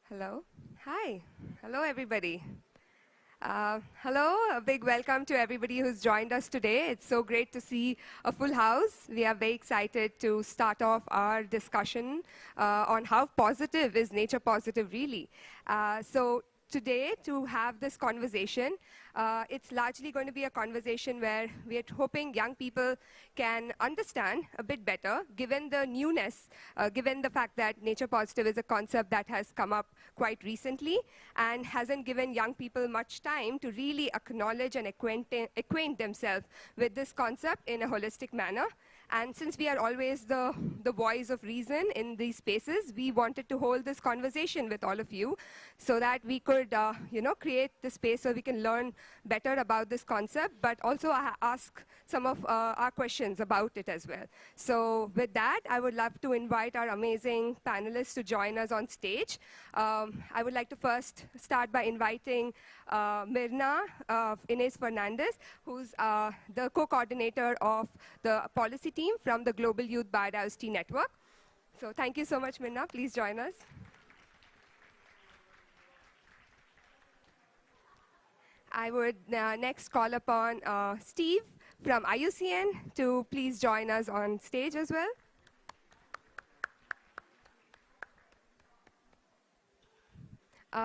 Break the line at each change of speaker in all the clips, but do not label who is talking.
Hello. Hi. Hello, everybody. Hello, a big welcome to everybody who's joined us today. It's so great to see a full house. We are very excited to start off our discussion on how positive is nature positive really. So today, to have this conversation, it's largely going to be a conversation where we are hoping young people can understand a bit better, given the newness, given the fact that nature positive is a concept that has come up quite recently and hasn't given young people much time to really acknowledge and acquaint themselves with this concept in a holistic manner. And since we are always the voice of reason in these spaces, we wanted to hold this conversation with all of you so that we could, create the space so we can learn better about this concept, but also ask some of our questions about it as well. So with that, I would love to invite our amazing panelists to join us on stage. I would like to first start by inviting Mirna Inez Fernandez, who's the co-coordinator of the policy team from the Global Youth Biodiversity Network. So thank you so much, Mirna. Please join us. I would next call upon Steve from IUCN to please join us on stage as well.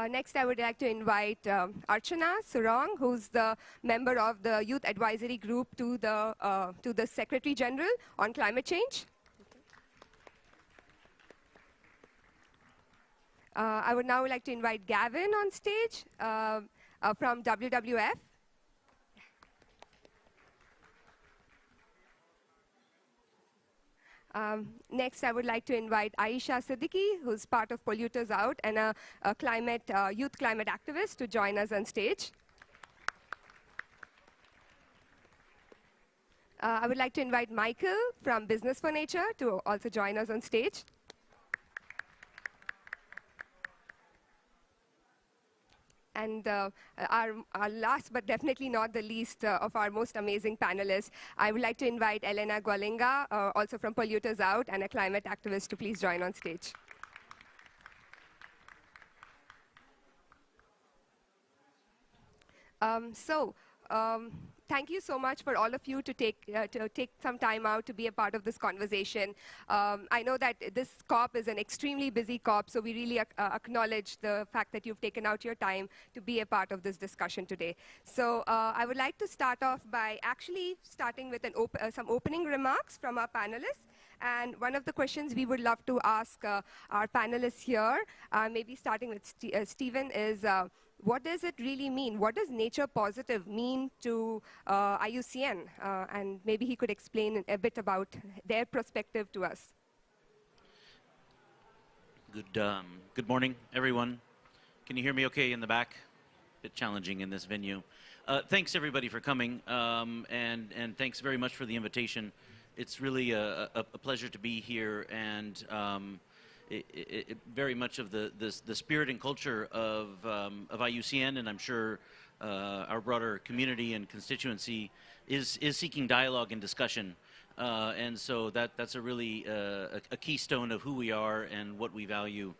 Next, I would like to invite Archana Surong, who's the member of the Youth Advisory Group to the Secretary General on climate change. I would now like to invite Gavin on stage from WWF. Next, I would like to invite Aisha Siddiqui, who's part of Polluters Out and a youth climate activist, to join us on stage. I would like to invite Michael from Business for Nature to also join us on stage. And our last but definitely not the least of our most amazing panelists, I would like to invite Elena Gwalinga, also from Polluters Out and a climate activist, to please join on stage. Thank you so much for all of you to take some time out to be a part of this conversation. I know that this COP is an extremely busy COP, so we really acknowledge the fact that you've taken out your time to be a part of this discussion today. So I would like to start off by actually starting with some opening remarks from our panelists. And one of the questions we would love to ask our panelists here, maybe starting with Stephen, is what does it really mean? What does nature positive mean to IUCN? And maybe he could explain a bit about their perspective to us.
Good morning, everyone. Can you hear me okay in the back? A bit challenging in this venue. Thanks, everybody, for coming, and thanks very much for the invitation. It's really a pleasure to be here, and very much of the spirit and culture of IUCN, and I'm sure our broader community and constituency is seeking dialogue and discussion, and so that's a really a keystone of who we are and what we value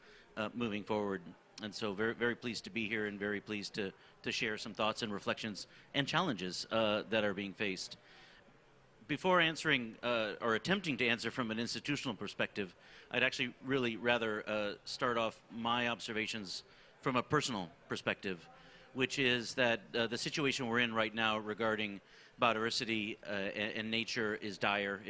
moving forward. And so very pleased to be here and very pleased to share some thoughts and reflections and challenges that are being faced. Before answering or attempting to answer from an institutional perspective, I'd actually really rather start off my observations from a personal perspective, which is that the situation we're in right now regarding biodiversity and nature is dire.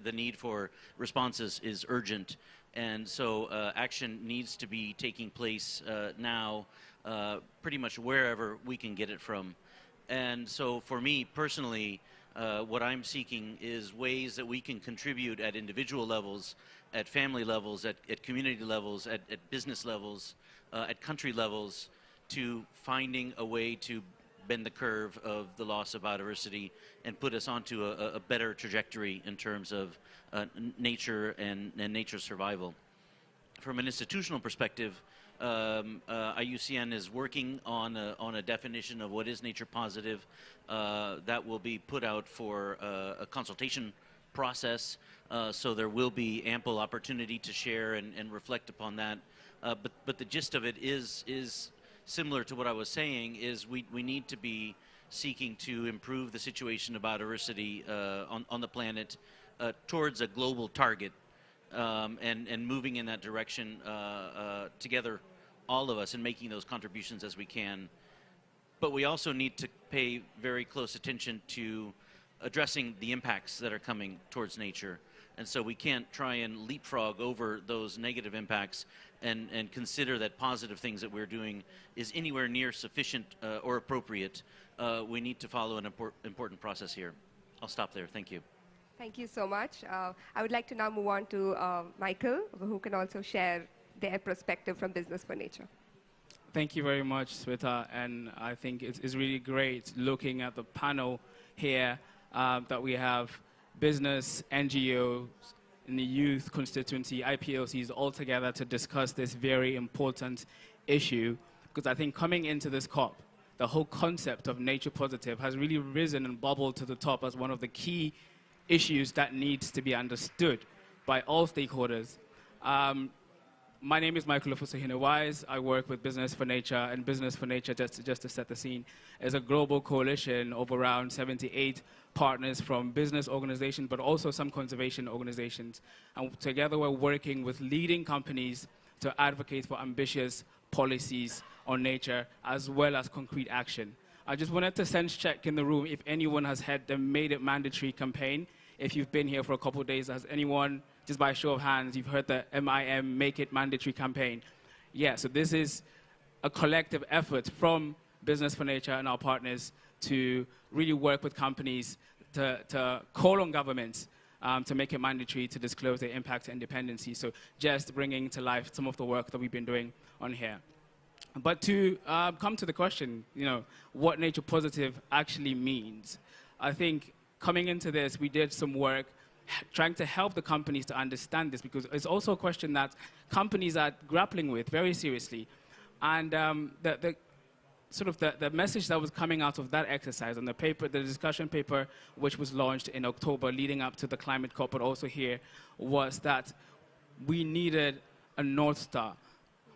The need for responses is urgent, and so action needs to be taking place now, pretty much wherever we can get it from. And so for me personally, what I'm seeking is ways that we can contribute at individual levels, at family levels, at community levels, at business levels, at country levels, to finding a way to bend the curve of the loss of biodiversity and put us onto a better trajectory in terms of nature and nature survival. From an institutional perspective, IUCN is working on a definition of what is nature positive that will be put out for a consultation process, so there will be ample opportunity to share and reflect upon that. But the gist of it is similar to what I was saying, is we need to be seeking to improve the situation of biodiversity on the planet towards a global target, and moving in that direction together, all of us, and making those contributions as we can. But we also need to pay very close attention to addressing the impacts that are coming towards nature. And so we can't try and leapfrog over those negative impacts and consider that positive things that we're doing is anywhere near sufficient or appropriate. We need to follow an important process here. I'll stop there. Thank you.
Thank you so much. I would like to now move on to Michael, who can also share their perspective from Business for Nature.
Thank you very much, Sweta, and I think it's really great looking at the panel here that we have business, NGOs, and the youth constituency, IPLCs, all together to discuss this very important issue, because I think coming into this COP, the whole concept of nature positive has really risen and bubbled to the top as one of the key issues that needs to be understood by all stakeholders. My name is Michael Ofusohina-Wise. I work with Business for Nature, and Business for Nature, just to set the scene, is a global coalition of around 78 partners from business organizations, but also some conservation organizations. And together we're working with leading companies to advocate for ambitious policies on nature, as well as concrete action. I just wanted to sense check in the room if anyone has had the Made It Mandatory campaign. If you've been here for a couple of days, has anyone, just by a show of hands, you've heard the MIM Make It Mandatory campaign? Yeah, so this is a collective effort from Business for Nature and our partners to really work with companies to call on governments to make it mandatory to disclose their impact and dependency. So just bringing to life some of the work that we've been doing on here. But to come to the question, what nature positive actually means, I think coming into this, we did some work trying to help the companies to understand this, because it's also a question that companies are grappling with very seriously. And the message that was coming out of that exercise and the discussion paper, which was launched in October leading up to the climate COP, but also here, was that we needed a North Star.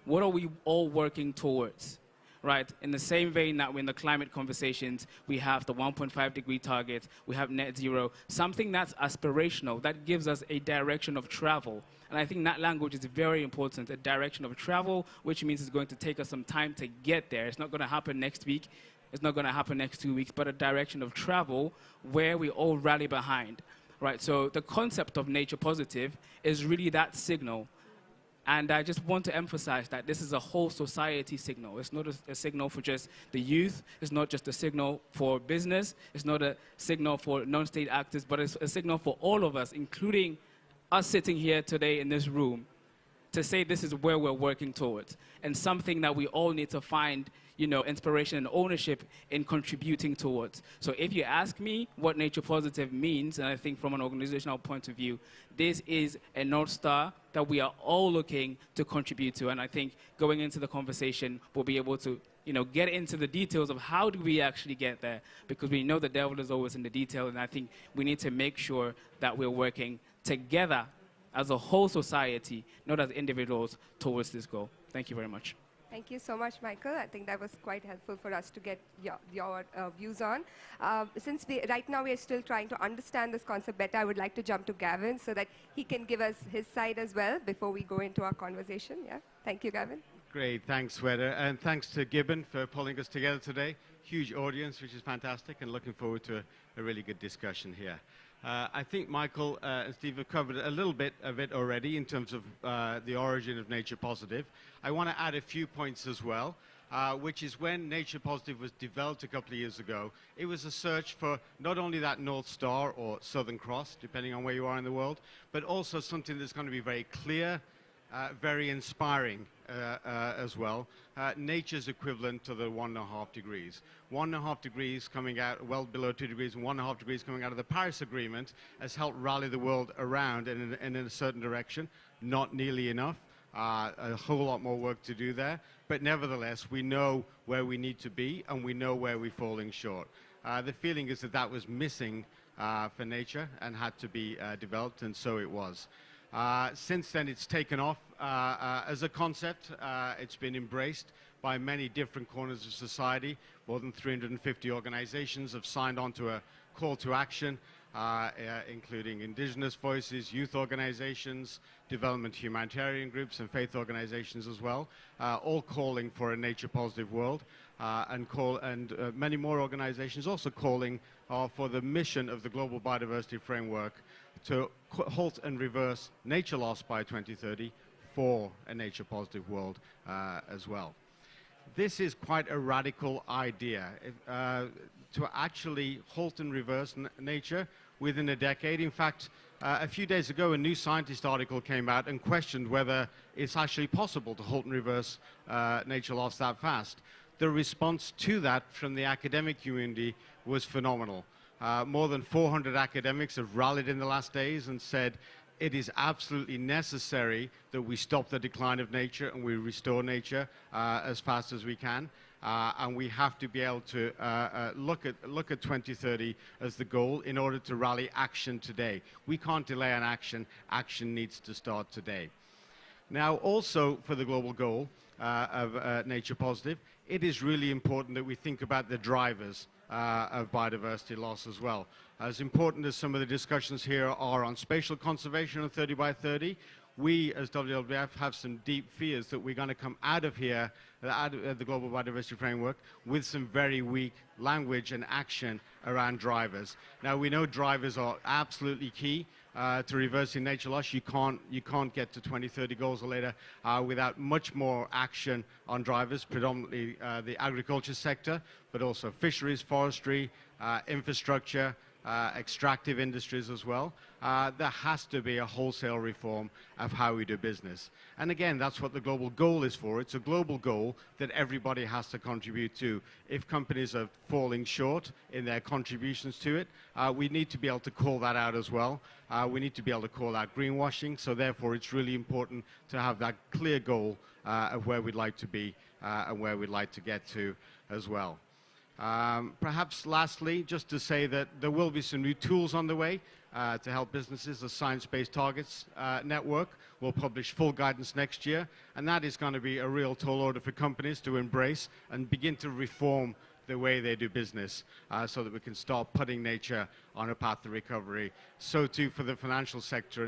What are we all working towards? Right? In the same vein that we're in the climate conversations, we have the 1.5 degree target, we have net zero, something that's aspirational, that gives us a direction of travel. And I think that language is very important, a direction of travel, which means it's going to take us some time to get there. It's not going to happen next week, it's not going to happen next 2 weeks, but a direction of travel where we all rally behind. Right? So the concept of nature positive is really that signal. And I just want to emphasize that this is a whole society signal. It's not a signal for just the youth. It's not just a signal for business. It's not a signal for non-state actors, but it's a signal for all of us, including us sitting here today in this room, to say this is where we're working towards, and something that we all need to find inspiration and ownership in contributing towards. So if you ask me what nature positive means, and I think from an organizational point of view, this is a North Star that we are all looking to contribute to. And I think going into the conversation, we'll be able to get into the details of how do we actually get there, because we know the devil is always in the detail, and I think we need to make sure that we're working together as a whole society, not as individuals, towards this goal. Thank you very much.
Thank you so much, Michael. I think that was quite helpful for us to get your views on. Since right now we are still trying to understand this concept better, I would like to jump to Gavin so that he can give us his side as well before we go into our conversation. Yeah. Thank you, Gavin.
Great. Thanks, Sweta. And thanks to Gibbon for pulling us together today. Huge audience, which is fantastic, and looking forward to a really good discussion here. I think Michael and Steve have covered a little bit of it already in terms of the origin of Nature Positive. I want to add a few points as well, which is when Nature Positive was developed a couple of years ago, it was a search for not only that North Star or Southern Cross, depending on where you are in the world, but also something that's going to be very clear, very inspiring as well. Nature's equivalent to the 1.5 degrees. 1.5 degrees coming out, well below 2 degrees, and 1.5 degrees coming out of the Paris Agreement has helped rally the world around in a certain direction. Not nearly enough. A whole lot more work to do there. But nevertheless, we know where we need to be, and we know where we're falling short. The feeling is that was missing for nature and had to be developed, and so it was. Since then, it's taken off as a concept. It's been embraced by many different corners of society. More than 350 organizations have signed on to a call to action, including indigenous voices, youth organizations, development humanitarian groups, and faith organizations as well, all calling for a nature-positive world, and many more organizations also calling for the mission of the Global Biodiversity Framework to halt and reverse nature loss by 2030 for a nature-positive world as well. This is quite a radical idea, to actually halt and reverse nature within a decade. In fact, a few days ago, a New Scientist article came out and questioned whether it's actually possible to halt and reverse nature loss that fast. The response to that from the academic community was phenomenal. More than 400 academics have rallied in the last days and said it is absolutely necessary that we stop the decline of nature and we restore nature as fast as we can. And we have to be able to look at 2030 as the goal in order to rally action today. We can't delay an action. Action needs to start today. Now, also for the global goal of nature positive, it is really important that we think about the drivers of biodiversity loss as well. As important as some of the discussions here are on spatial conservation and 30 by 30, we as WWF have some deep fears that we're going to come out of here, out of the Global Biodiversity Framework, with some very weak language and action around drivers. Now, we know drivers are absolutely key to reversing nature loss. You can't get to 2030 goals or later without much more action on drivers, predominantly the agriculture sector, but also fisheries, forestry, infrastructure, extractive industries as well. There has to be a wholesale reform of how we do business. And again, that's what the global goal is for. It's a global goal that everybody has to contribute to. If companies are falling short in their contributions to it, we need to be able to call that out as well. We need to be able to call out greenwashing. So therefore, it's really important to have that clear goal of where we'd like to be and where we'd like to get to as well. Perhaps lastly, just to say that there will be some new tools on the way to help businesses. The Science-Based Targets Network will publish full guidance next year, and that is going to be a real tall order for companies to embrace and begin to reform the way they do business so that we can start putting nature on a path to recovery. So too for the financial sector,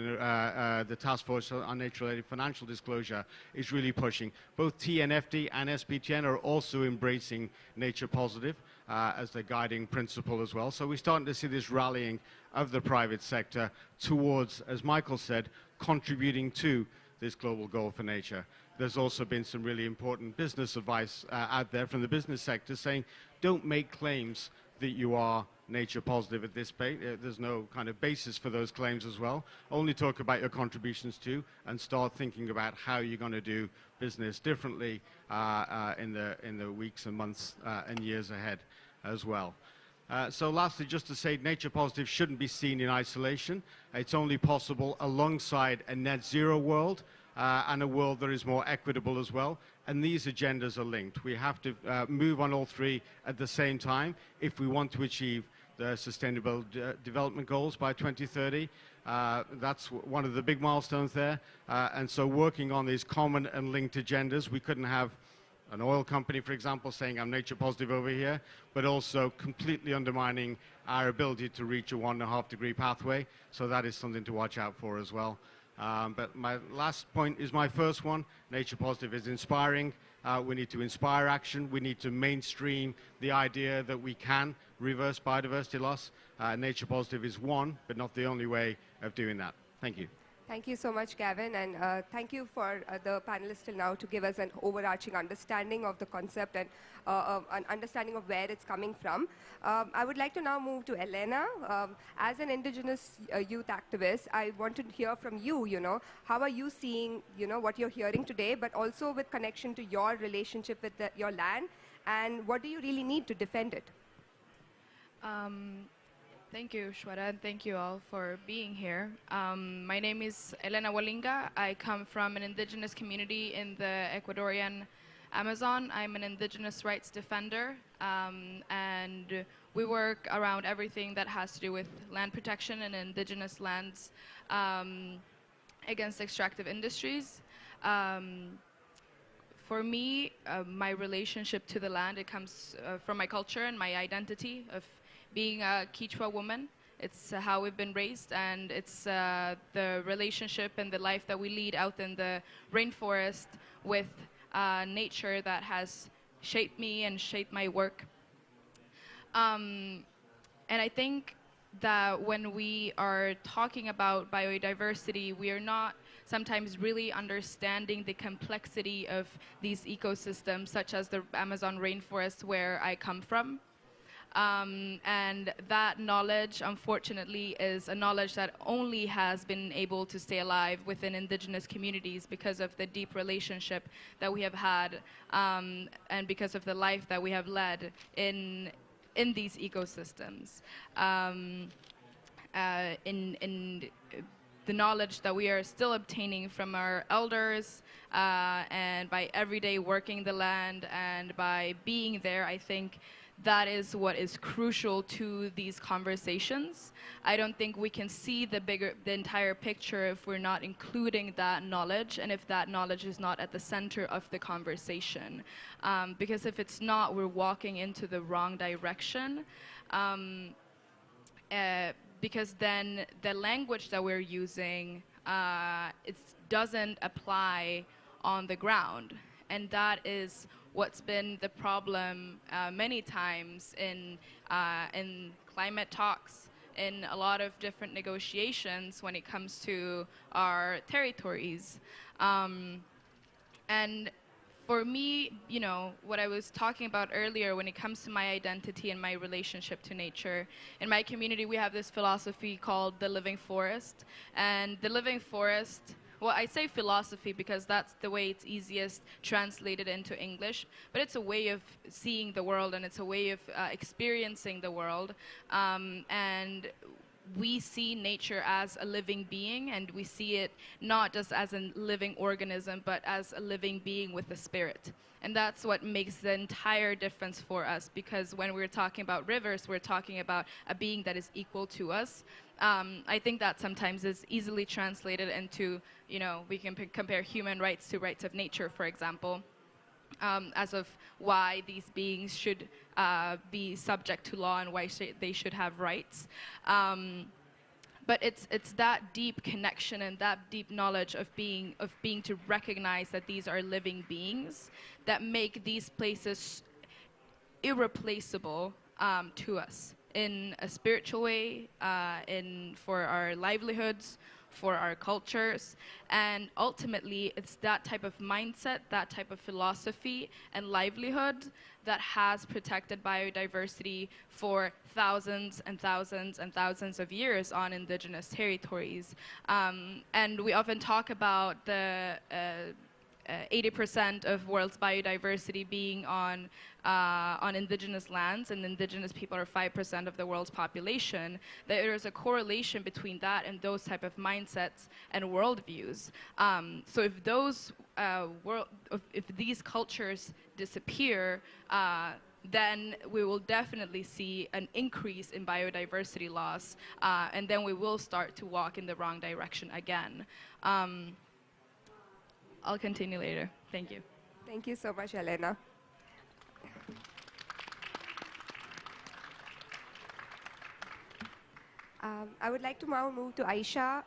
the Task Force on Nature-Related Financial Disclosure is really pushing. Both TNFD and SBTN are also embracing nature positive as their guiding principle as well. So we're starting to see this rallying of the private sector towards, as Michael said, contributing to this global goal for nature. There's also been some really important business advice out there from the business sector saying, don't make claims that you are nature positive at this point. There's no kind of basis for those claims as well. Only talk about your contributions to and start thinking about how you're going to do business differently in the weeks and months and years ahead as well. So lastly, just to say, nature positive shouldn't be seen in isolation. It's only possible alongside a net zero world and a world that is more equitable as well. And these agendas are linked. We have to move on all three at the same time if we want to achieve the Sustainable Development Goals by 2030. That's one of the big milestones there. And so working on these common and linked agendas, we couldn't have an oil company, for example, saying I'm nature positive over here, but also completely undermining our ability to reach a 1.5 degree pathway. So that is something to watch out for as well. But my last point is my first one. Nature positive is inspiring. We need to inspire action. We need to mainstream the idea that we can reverse biodiversity loss. Nature positive is one, but not the only way of doing that. Thank you.
Thank you so much, Gavin, and thank you for the panelists till now to give us an overarching understanding of the concept and an understanding of where it's coming from. I would like to now move to Elena. As an indigenous youth activist, I want to hear from you, how are you seeing, what you're hearing today, but also with connection to your relationship with your land, and what do you really need to defend it?
Thank you, Shweta, and thank you all for being here. My name is Elena Walinga. I come from an indigenous community in the Ecuadorian Amazon. I'm an indigenous rights defender, and we work around everything that has to do with land protection and indigenous lands against extractive industries. For me, my relationship to the land, it comes from my culture and my identity of being a Quechua woman. It's how we've been raised, and it's the relationship and the life that we lead out in the rainforest with nature that has shaped me and shaped my work. And I think that when we are talking about biodiversity, we are not sometimes really understanding the complexity of these ecosystems, such as the Amazon rainforest where I come from. And that knowledge, unfortunately, is a knowledge that only has been able to stay alive within indigenous communities because of the deep relationship that we have had and because of the life that we have led in these ecosystems. In the knowledge that we are still obtaining from our elders and by everyday working the land and by being there, I think that is what is crucial to these conversations. I don't think we can see the entire picture if we're not including that knowledge and if that knowledge is not at the center of the conversation. Because if it's not, we're walking into the wrong direction. Because then the language that we're using, it doesn't apply on the ground. And that is what's been the problem many times in climate talks, in a lot of different negotiations when it comes to our territories. And for me, you know, what I was talking about earlier when it comes to my identity and my relationship to nature, in my community we have this philosophy called the living forest. And the living forest, well, I say philosophy because that's the way it's easiest translated into English, but it's a way of seeing the world and it's a way of experiencing the world. And we see nature as a living being, and we see it not just as a living organism, but as a living being with a spirit. And that's what makes the entire difference for us, because when we're talking about rivers, we're talking about a being that is equal to us. I think that sometimes is easily translated into, you know, we can compare human rights to rights of nature, for example. As of why these beings should be subject to law and why they should have rights. But it's that deep connection and that deep knowledge of being to recognize that these are living beings that make these places irreplaceable to us in a spiritual way, for our livelihoods, for our cultures. And ultimately, it's that type of mindset, that type of philosophy and livelihood that has protected biodiversity for thousands and thousands and thousands of years on indigenous territories. And we often talk about the 80% of world's biodiversity being on indigenous lands, and indigenous people are 5% of the world's population. There is a correlation between that and those type of mindsets and worldviews. So if those if these cultures disappear, then we will definitely see an increase in biodiversity loss, and then we will start to walk in the wrong direction again. I'll continue later. Thank you.
Thank you so much, Elena. I would like to now move to Aisha,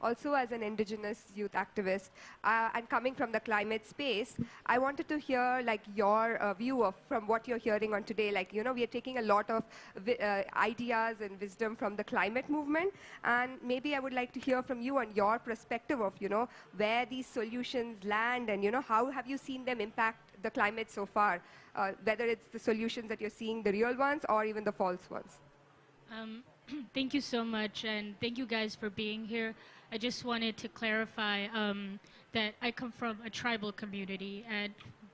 also as an indigenous youth activist, and coming from the climate space. I wanted to hear like your view from what you're hearing on today. Like, you know, we are taking a lot of ideas and wisdom from the climate movement, and maybe I would like to hear from you on your perspective of, you know, where these solutions land, and, you know, how have you seen them impact the climate so far, whether it's the solutions that you're seeing, the real ones, or even the false ones.
Thank you so much, and thank you guys for being here. I just wanted to clarify that I come from a tribal community, and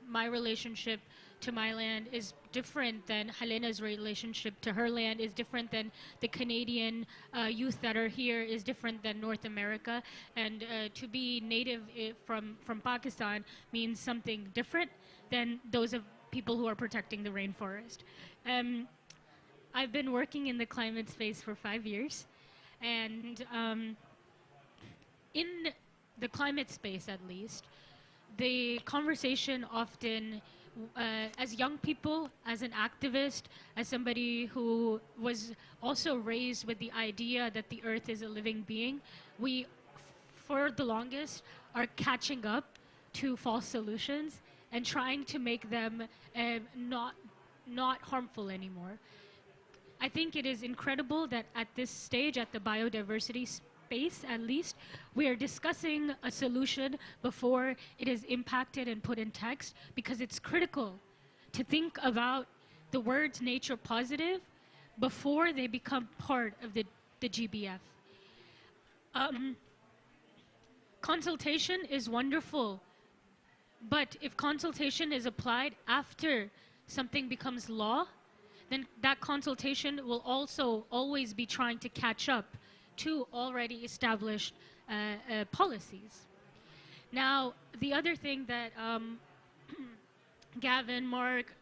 my relationship to my land is different than Helena's relationship to her land, is different than the Canadian youth that are here, is different than North America. And to be native from Pakistan means something different than those of people who are protecting the rainforest. I've been working in the climate space for 5 years, and in the climate space at least, the conversation often, as young people, as an activist, as somebody who was also raised with the idea that the earth is a living being, we, for the longest, are catching up to false solutions and trying to make them not harmful anymore. I think it is incredible that at this stage, at the biodiversity space at least, we are discussing a solution before it is impacted and put in text, because it's critical to think about the words nature positive before they become part of the GBF. Consultation is wonderful, but if consultation is applied after something becomes law, then that consultation will also always be trying to catch up to already established policies. Now, the other thing that Gavin, Mark,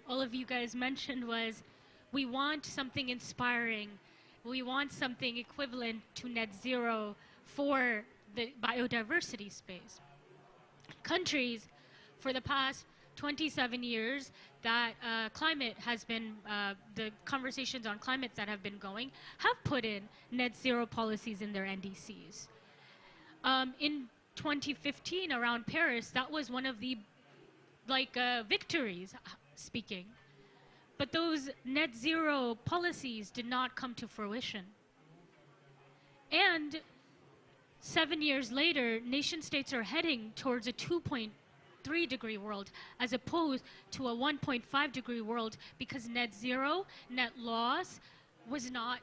all of you guys mentioned was, we want something inspiring. We want something equivalent to net zero for the biodiversity space. Countries, for the past 27 years that climate has been, the conversations on climate that have been going, have put in net zero policies in their NDCs. In 2015, around Paris, that was one of the victories speaking. But those net zero policies did not come to fruition. And 7 years later, nation states are heading towards a 2.3 degree world as opposed to a 1.5 degree world, because net zero, net loss was not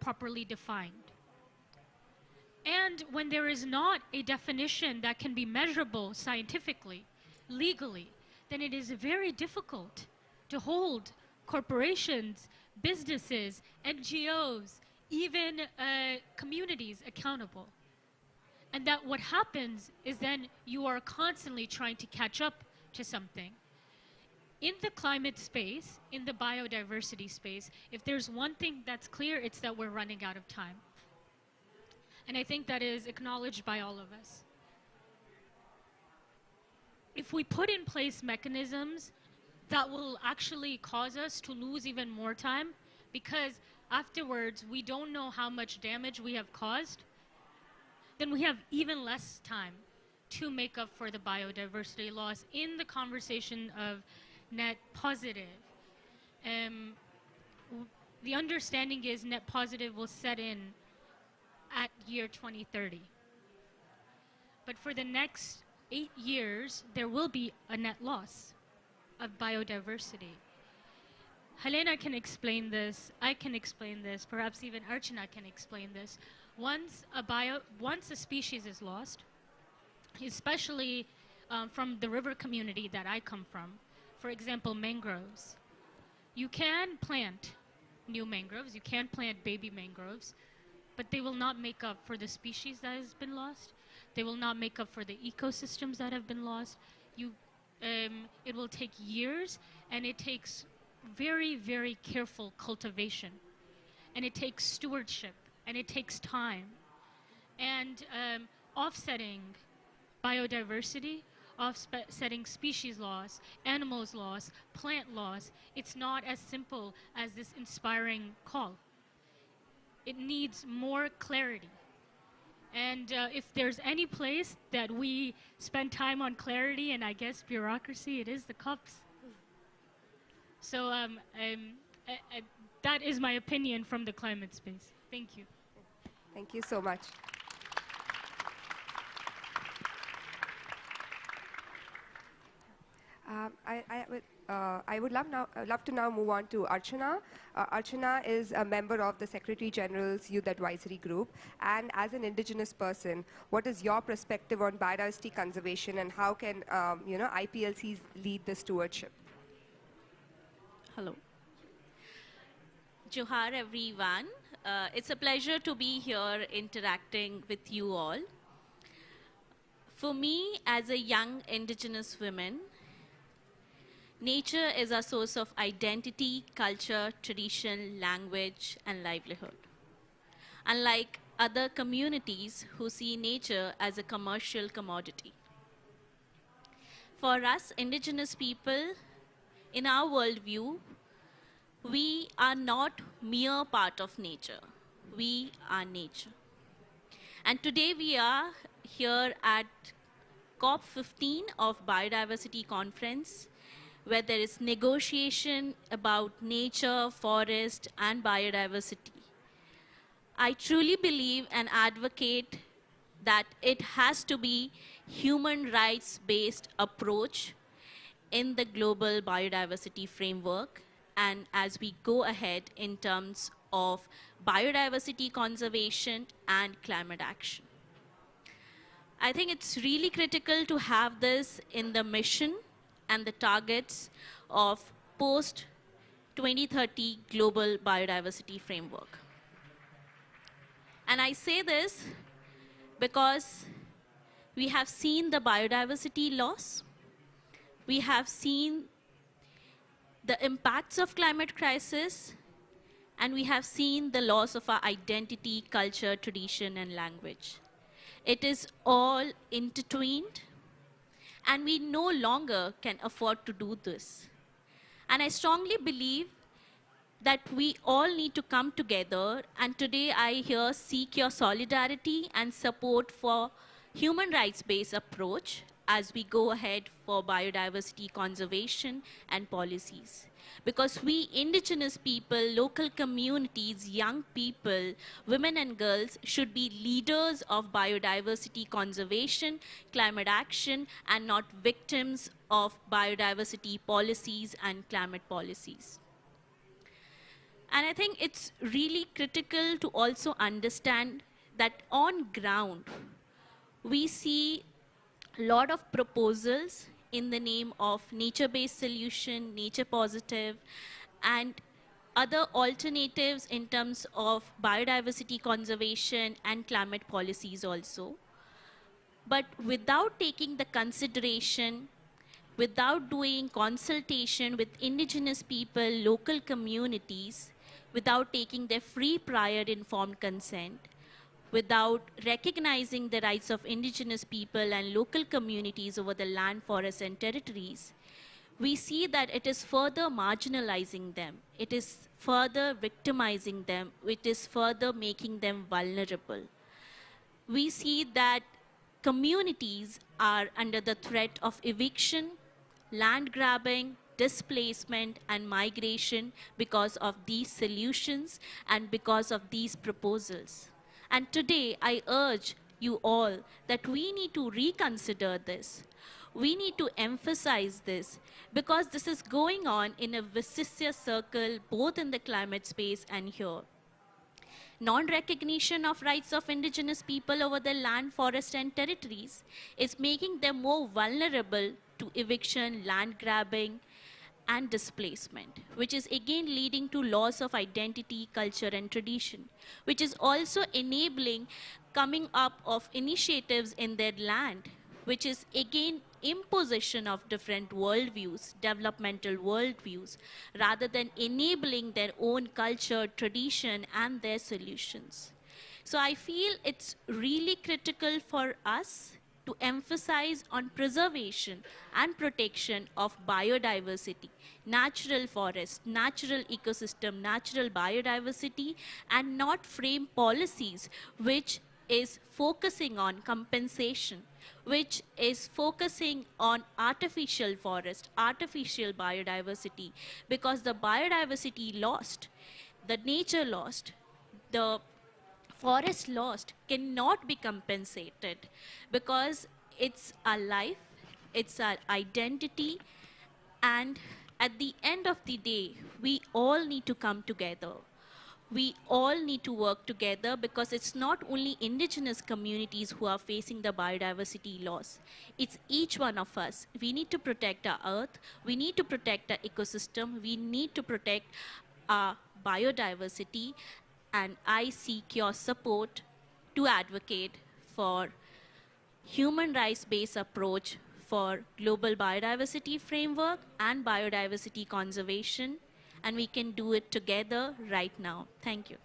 properly defined. And when there is not a definition that can be measurable scientifically, legally, then it is very difficult to hold corporations, businesses, NGOs, even communities accountable. And that what happens is then you are constantly trying to catch up to something. In the climate space, in the biodiversity space, if there's one thing that's clear, it's that we're running out of time. And I think that is acknowledged by all of us. If we put in place mechanisms that will actually cause us to lose even more time, because afterwards we don't know how much damage we have caused, then we have even less time to make up for the biodiversity loss in the conversation of net positive. The understanding is net positive will set in at year 2030. But for the next 8 years, there will be a net loss of biodiversity. Helena can explain this, I can explain this, perhaps even Archana can explain this. Once a species is lost, especially from the river community that I come from, for example, mangroves, you can plant new mangroves, you can plant baby mangroves, but they will not make up for the species that has been lost. They will not make up for the ecosystems that have been lost. It will take years, and it takes very, very careful cultivation, and it takes stewardship, and it takes time. And offsetting biodiversity, offsetting species loss, animals loss, plant loss, it's not as simple as this inspiring call. It needs more clarity. And if there's any place that we spend time on clarity and I guess bureaucracy, it is the COPs. So that is my opinion from the climate space. Thank you.
Thank you so much. I would love to now move on to Archana. Archana is a member of the Secretary General's Youth Advisory Group. And as an indigenous person, what is your perspective on biodiversity conservation and how can IPLCs lead the stewardship?
Hello. Johar, everyone. It's a pleasure to be here interacting with you all. For me, as a young indigenous woman, nature is a source of identity, culture, tradition, language, and livelihood. Unlike other communities who see nature as a commercial commodity. For us, indigenous people, in our worldview, we are not mere part of nature. We are nature. And today we are here at COP15 of Biodiversity Conference, where there is negotiation about nature, forest, and biodiversity. I truly believe and advocate that it has to be human rights-based approach in the global biodiversity framework and as we go ahead in terms of biodiversity conservation and climate action. I think it's really critical to have this in the mission and the targets of post-2030 global biodiversity framework. And I say this because we have seen the biodiversity loss. We have seen the impacts of climate crisis, and we have seen the loss of our identity, culture, tradition, and language. It is all intertwined, and we no longer can afford to do this. And I strongly believe that we all need to come together, and today I here seek your solidarity and support for human rights-based approach as we go ahead for biodiversity conservation and policies. Because we indigenous people, local communities, young people, women and girls should be leaders of biodiversity conservation, climate action, and not victims of biodiversity policies and climate policies. And I think it's really critical to also understand that on ground, we see a lot of proposals in the name of nature-based solution, nature positive, and other alternatives in terms of biodiversity conservation and climate policies also. But without taking the consideration, without doing consultation with indigenous people, local communities, without taking their free prior informed consent, without recognizing the rights of indigenous people and local communities over the land, forests, and territories, we see that it is further marginalizing them. It is further victimizing them. It is further making them vulnerable. We see that communities are under the threat of eviction, land grabbing, displacement, and migration because of these solutions and because of these proposals. And today, I urge you all that we need to reconsider this. We need to emphasize this because this is going on in a vicious circle, both in the climate space and here. Non-recognition of rights of indigenous people over the land, forest, and territories is making them more vulnerable to eviction, land grabbing, and displacement, which is again leading to loss of identity, culture, and tradition, which is also enabling coming up of initiatives in their land, which is again imposition of different worldviews, developmental worldviews, rather than enabling their own culture, tradition, and their solutions. So I feel it's really critical for us to emphasize on preservation and protection of biodiversity, natural forest, natural ecosystem, natural biodiversity, and not frame policies which is focusing on compensation, which is focusing on artificial forest, artificial biodiversity, because the biodiversity lost, the nature lost, the forest lost cannot be compensated because it's our life, it's our identity, And at the end of the day, we all need to come together. We all need to work together because it's not only indigenous communities who are facing the biodiversity loss. It's each one of us. We need to protect our earth. We need to protect our ecosystem. We need to protect our biodiversity. And I seek your support to advocate for human rights-based approach for global biodiversity framework and biodiversity conservation, and we can do it together right now. Thank you.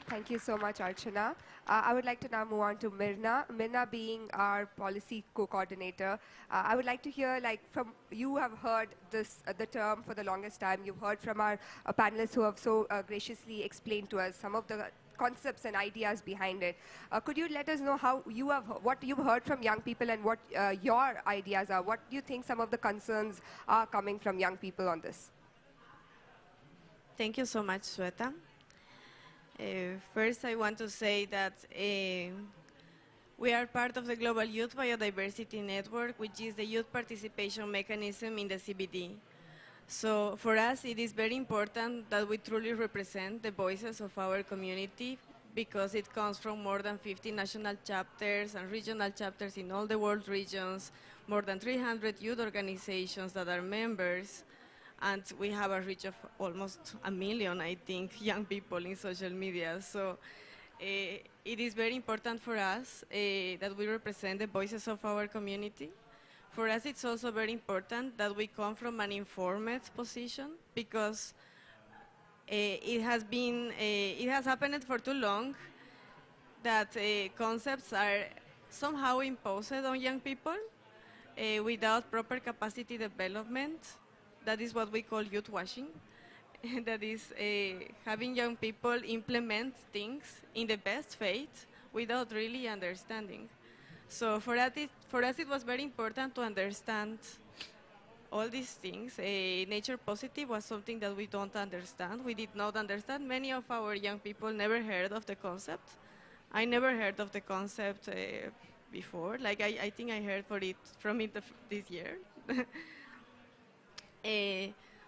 Thank you so much, Archana. I would like to now move on to Mirna. Mirna being our policy co-coordinator, I would like to hear, like, from you have heard this, the term for the longest time. You've heard from our panelists who have so graciously explained to us some of the concepts and ideas behind it. Could you let us know how you have, what you've heard from young people and what your ideas are? What do you think some of the concerns are coming from young people on this?
Thank you so much, Sweta. First, I want to say that we are part of the Global Youth Biodiversity Network, which is the youth participation mechanism in the CBD. So for us, it is very important that we truly represent the voices of our community because it comes from more than 50 national chapters and regional chapters in all the world regions, more than 300 youth organizations that are members, and we have a reach of almost 1 million, I think, young people in social media. So it is very important for us that we represent the voices of our community. For us, it's also very important that we come from an informed position because it has happened for too long that concepts are somehow imposed on young people without proper capacity development. That is what we call youth washing. That is having young people implement things in the best faith without really understanding. So for us, it was very important to understand all these things. Nature positive was something that we don't understand. We did not understand. Many of our young people never heard of the concept. I never heard of the concept before. Like I think I heard from it this year.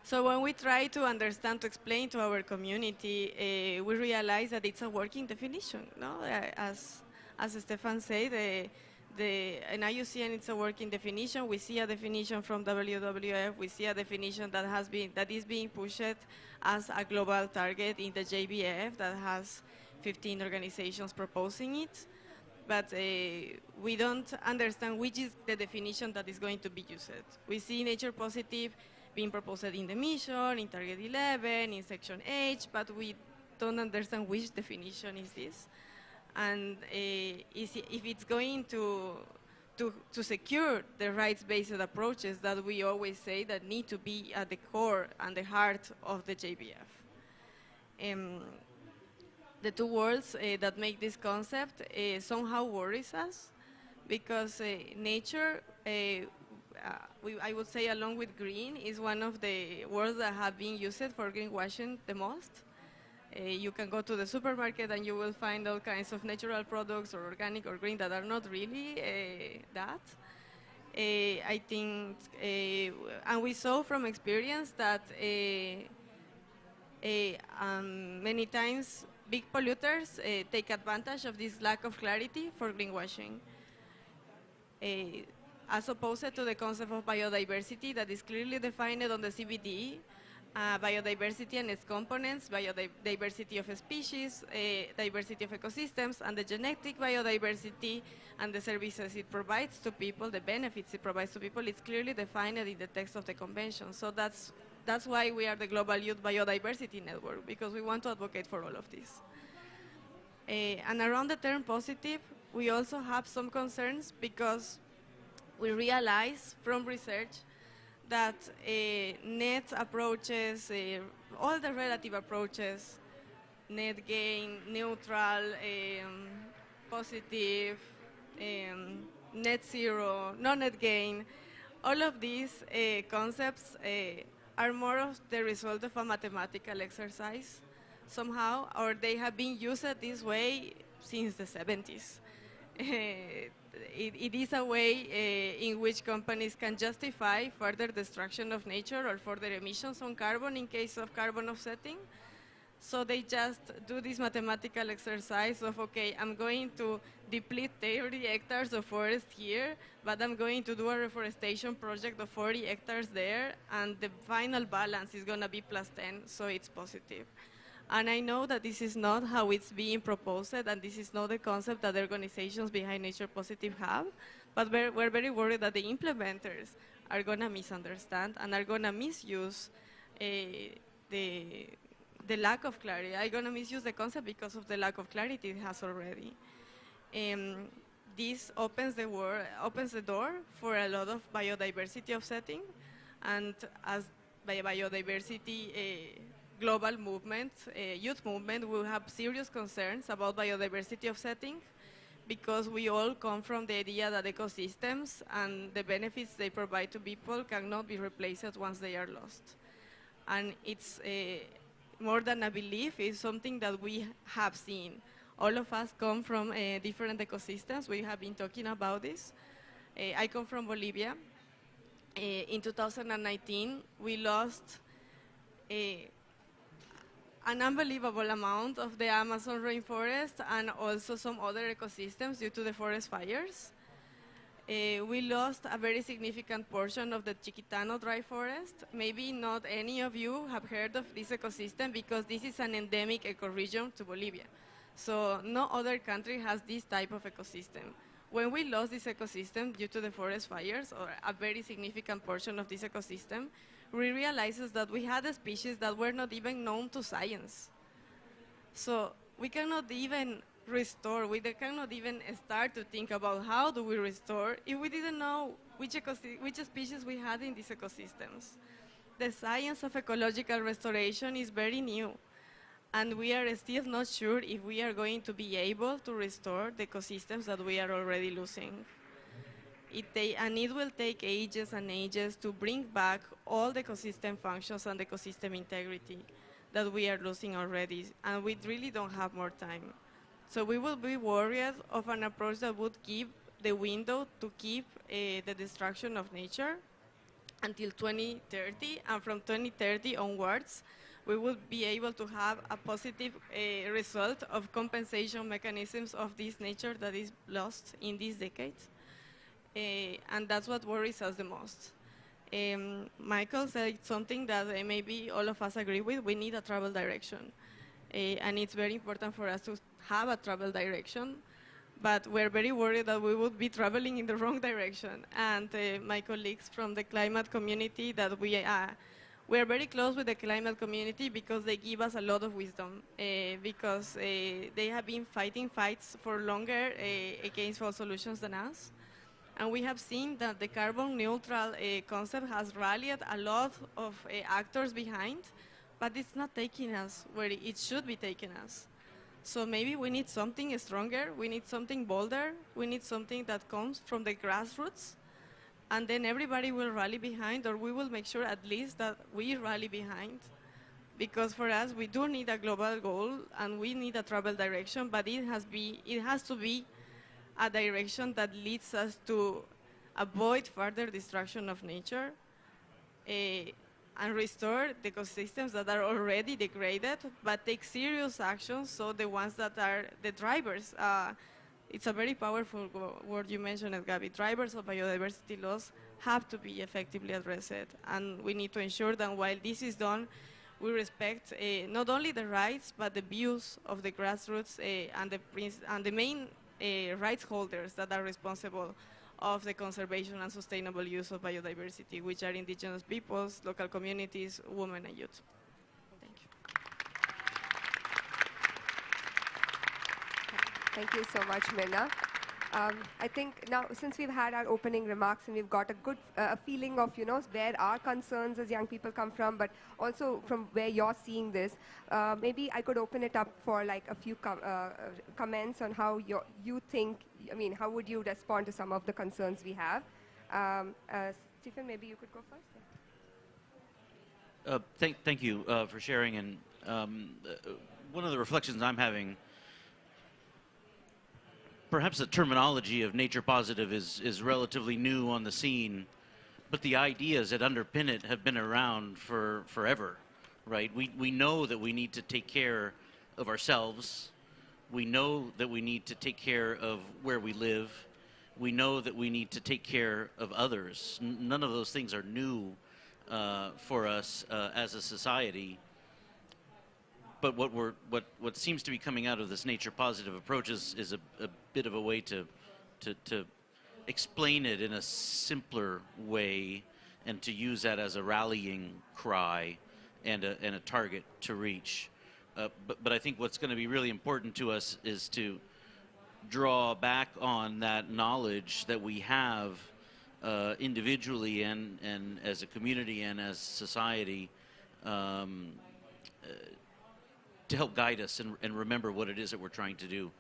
So when we try to understand, to explain to our community, we realize that it's a working definition. No? As Stefan said, in IUCN it's a working definition. We see a definition from WWF. We see a definition that is being pushed as a global target in the JBF that has 15 organizations proposing it. But we don't understand which is the definition that is going to be used. We see nature positive being proposed in the mission, in Target 11, in Section H, but we don't understand which definition is this. And if it's going to secure the rights-based approaches that we always say that need to be at the core and the heart of the JBF. The two words that make this concept somehow worries us because nature, I would say along with green, is one of the words that have been used for greenwashing the most. You can go to the supermarket and you will find all kinds of natural products or organic or green that are not really that. I think, and we saw from experience that many times big polluters take advantage of this lack of clarity for greenwashing. As opposed to the concept of biodiversity that is clearly defined on the CBD, biodiversity and its components, biodiversity of species, diversity of ecosystems, and the genetic biodiversity and the services it provides to people, the benefits it provides to people, it's clearly defined in the text of the convention. So that's why we are the Global Youth Biodiversity Network, because we want to advocate for all of this. And around the term positive, we also have some concerns because we realize from research that net approaches, all the relative approaches, net gain, neutral, positive, net zero, no net gain, all of these concepts are more of the result of a mathematical exercise somehow, or they have been used this way since the 70s. it is a way in which companies can justify further destruction of nature or further emissions on carbon in case of carbon offsetting. So they just do this mathematical exercise of, okay, I'm going to deplete 30 hectares of forest here, but I'm going to do a reforestation project of 40 hectares there, and the final balance is going to be plus 10, so it's positive. And I know that this is not how it's being proposed, and this is not the concept that the organizations behind Nature Positive have, but we're very worried that the implementers are going to misunderstand and are going to misuse the lack of clarity. I'm going to misuse the concept because of the lack of clarity it has already. This opens the door for a lot of biodiversity offsetting, and as biodiversity global movement, youth movement, we have serious concerns about biodiversity offsetting because we all come from the idea that ecosystems and the benefits they provide to people cannot be replaced once they are lost. And it's more than a belief, it's something that we have seen. All of us come from different ecosystems. We have been talking about this. I come from Bolivia. In 2019, we lost an unbelievable amount of the Amazon rainforest and also some other ecosystems due to the forest fires. We lost a very significant portion of the Chiquitano dry forest. Maybe not any of you have heard of this ecosystem because this is an endemic ecoregion to Bolivia. So no other country has this type of ecosystem. When we lost this ecosystem due to the forest fires, or a very significant portion of this ecosystem, we realized that we had a species that were not even known to science. So we cannot even restore, we cannot even start to think about how do we restore if we didn't know which species we had in these ecosystems. The science of ecological restoration is very new, and we are still not sure if we are going to be able to restore the ecosystems that we are already losing. And it will take ages and ages to bring back all the ecosystem functions and ecosystem integrity that we are losing already, and we really don't have more time. So we will be worried of an approach that would give the window to keep the destruction of nature until 2030, and from 2030 onwards, we will be able to have a positive result of compensation mechanisms of this nature that is lost in this decade. And that's what worries us the most. Michael said something that maybe all of us agree with. We need a travel direction. And it's very important for us to have a travel direction, but we're very worried that we would be traveling in the wrong direction. And my colleagues from the climate community, that we are very close with the climate community because they give us a lot of wisdom, because they have been fighting fights for longer against fossil solutions than us. And we have seen that the carbon neutral concept has rallied a lot of actors behind, but it's not taking us where it should be taking us. So maybe we need something stronger, we need something bolder, we need something that comes from the grassroots, and then everybody will rally behind, or we will make sure at least that we rally behind. Because for us, we do need a global goal, and we need a travel direction, but it has to be a direction that leads us to avoid further destruction of nature and restore the ecosystems that are already degraded, but take serious actions, so the ones that are the drivers. It's a very powerful word you mentioned, Gabi. Drivers of biodiversity loss have to be effectively addressed, and we need to ensure that while this is done, we respect not only the rights, but the views of the grassroots and the main rights holders that are responsible of the conservation and sustainable use of biodiversity, which are indigenous peoples, local communities, women, and youth. Thank you.
Thank you so much, Minna. I think now, since we've had our opening remarks and we've got a good feeling of, where our concerns as young people come from, but also from where you're seeing this, maybe I could open it up for like a few comments on how you think, how would you respond to some of the concerns we have? Stephen, maybe you could go first.
Thank you for sharing. And one of the reflections I'm having perhaps the terminology of nature positive is relatively new on the scene, but the ideas that underpin it have been around for forever, right? We know that we need to take care of ourselves. We know that we need to take care of where we live. We know that we need to take care of others. None of those things are new for us as a society. But what seems to be coming out of this nature positive approach is a bit of a way to explain it in a simpler way, and to use that as a rallying cry and a target to reach. But I think what's going to be really important to us is to draw back on that knowledge that we have individually and as a community and as society, to help guide us and remember what it is that we're trying to do.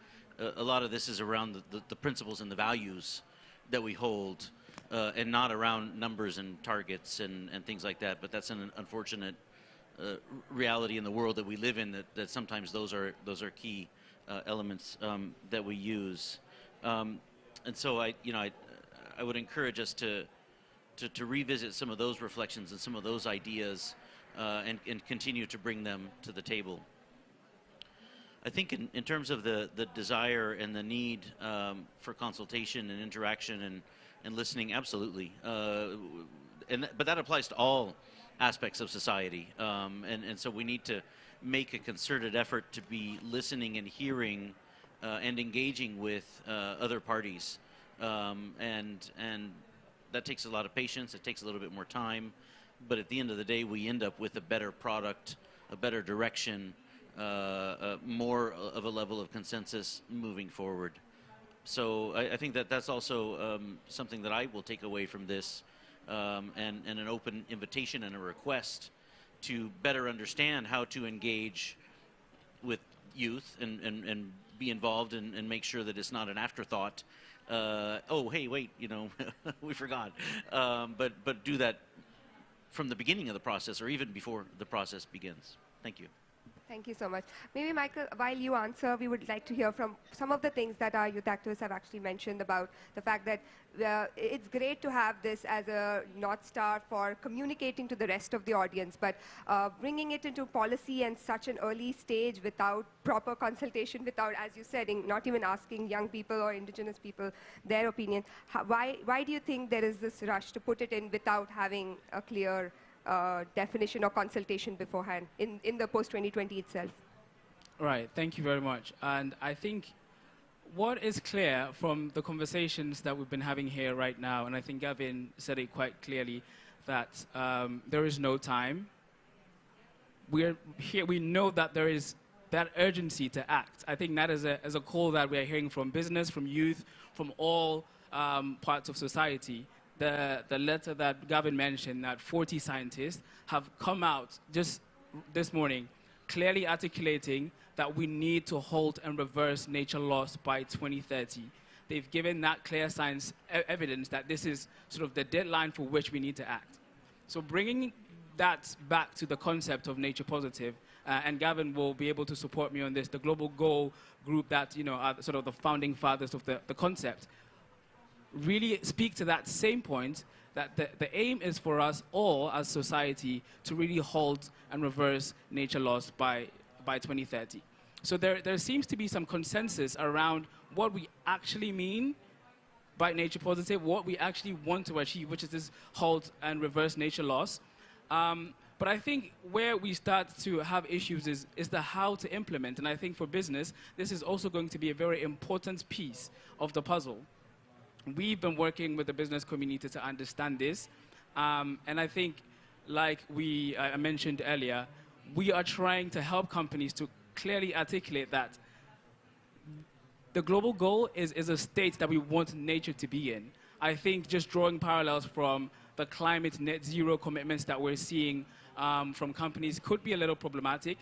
A lot of this is around the principles and the values that we hold, and not around numbers and targets and things like that. But that's an unfortunate reality in the world that we live in, that sometimes those are key elements that we use. And so I would encourage us to revisit some of those reflections and some of those ideas, and continue to bring them to the table. I think in terms of the desire and the need for consultation and interaction and listening, absolutely. But that applies to all aspects of society. And so we need to make a concerted effort to be listening and hearing and engaging with other parties. And that takes a lot of patience. It takes a little bit more time. But at the end of the day, we end up with a better product, a better direction, more of a level of consensus moving forward. So I think that's also something that I will take away from this, and an open invitation and a request to better understand how to engage with youth and be involved and make sure that it's not an afterthought. Oh, hey, wait, we forgot. But do that from the beginning of the process or even before the process begins. Thank you.
Thank you so much. Maybe, Michael, while you answer, we would like to hear from some of the things that our youth activists have actually mentioned about the fact that it's great to have this as a North Star for communicating to the rest of the audience, but bringing it into policy and such an early stage without proper consultation, without, as you said, not even asking young people or indigenous people their opinion. Why do you think there is this rush to put it in without having a clear definition or consultation beforehand in the post-2020 itself?
Right, thank you very much. And I think what is clear from the conversations that we've been having here right now, and I think Gavin said it quite clearly, that there is no time. We're here, we know that there is that urgency to act. I think that is a call that we are hearing from business, from youth, from all parts of society. The letter that Gavin mentioned, that 40 scientists have come out just this morning clearly articulating that we need to halt and reverse nature loss by 2030. They've given that clear science evidence that this is sort of the deadline for which we need to act. So bringing that back to the concept of nature positive, and Gavin will be able to support me on this, the Global Goal group that are sort of the founding fathers of the concept, really speak to that same point, that the aim is for us all as society to really halt and reverse nature loss by 2030. So there seems to be some consensus around what we actually mean by nature positive, what we actually want to achieve, which is this halt and reverse nature loss. But I think where we start to have issues is the how to implement. And I think for business, this is also going to be a very important piece of the puzzle. We've been working with the business community to understand this. And I think, like I mentioned earlier, we are trying to help companies to clearly articulate that the global goal is a state that we want nature to be in. I think just drawing parallels from the climate net zero commitments that we're seeing from companies could be a little problematic,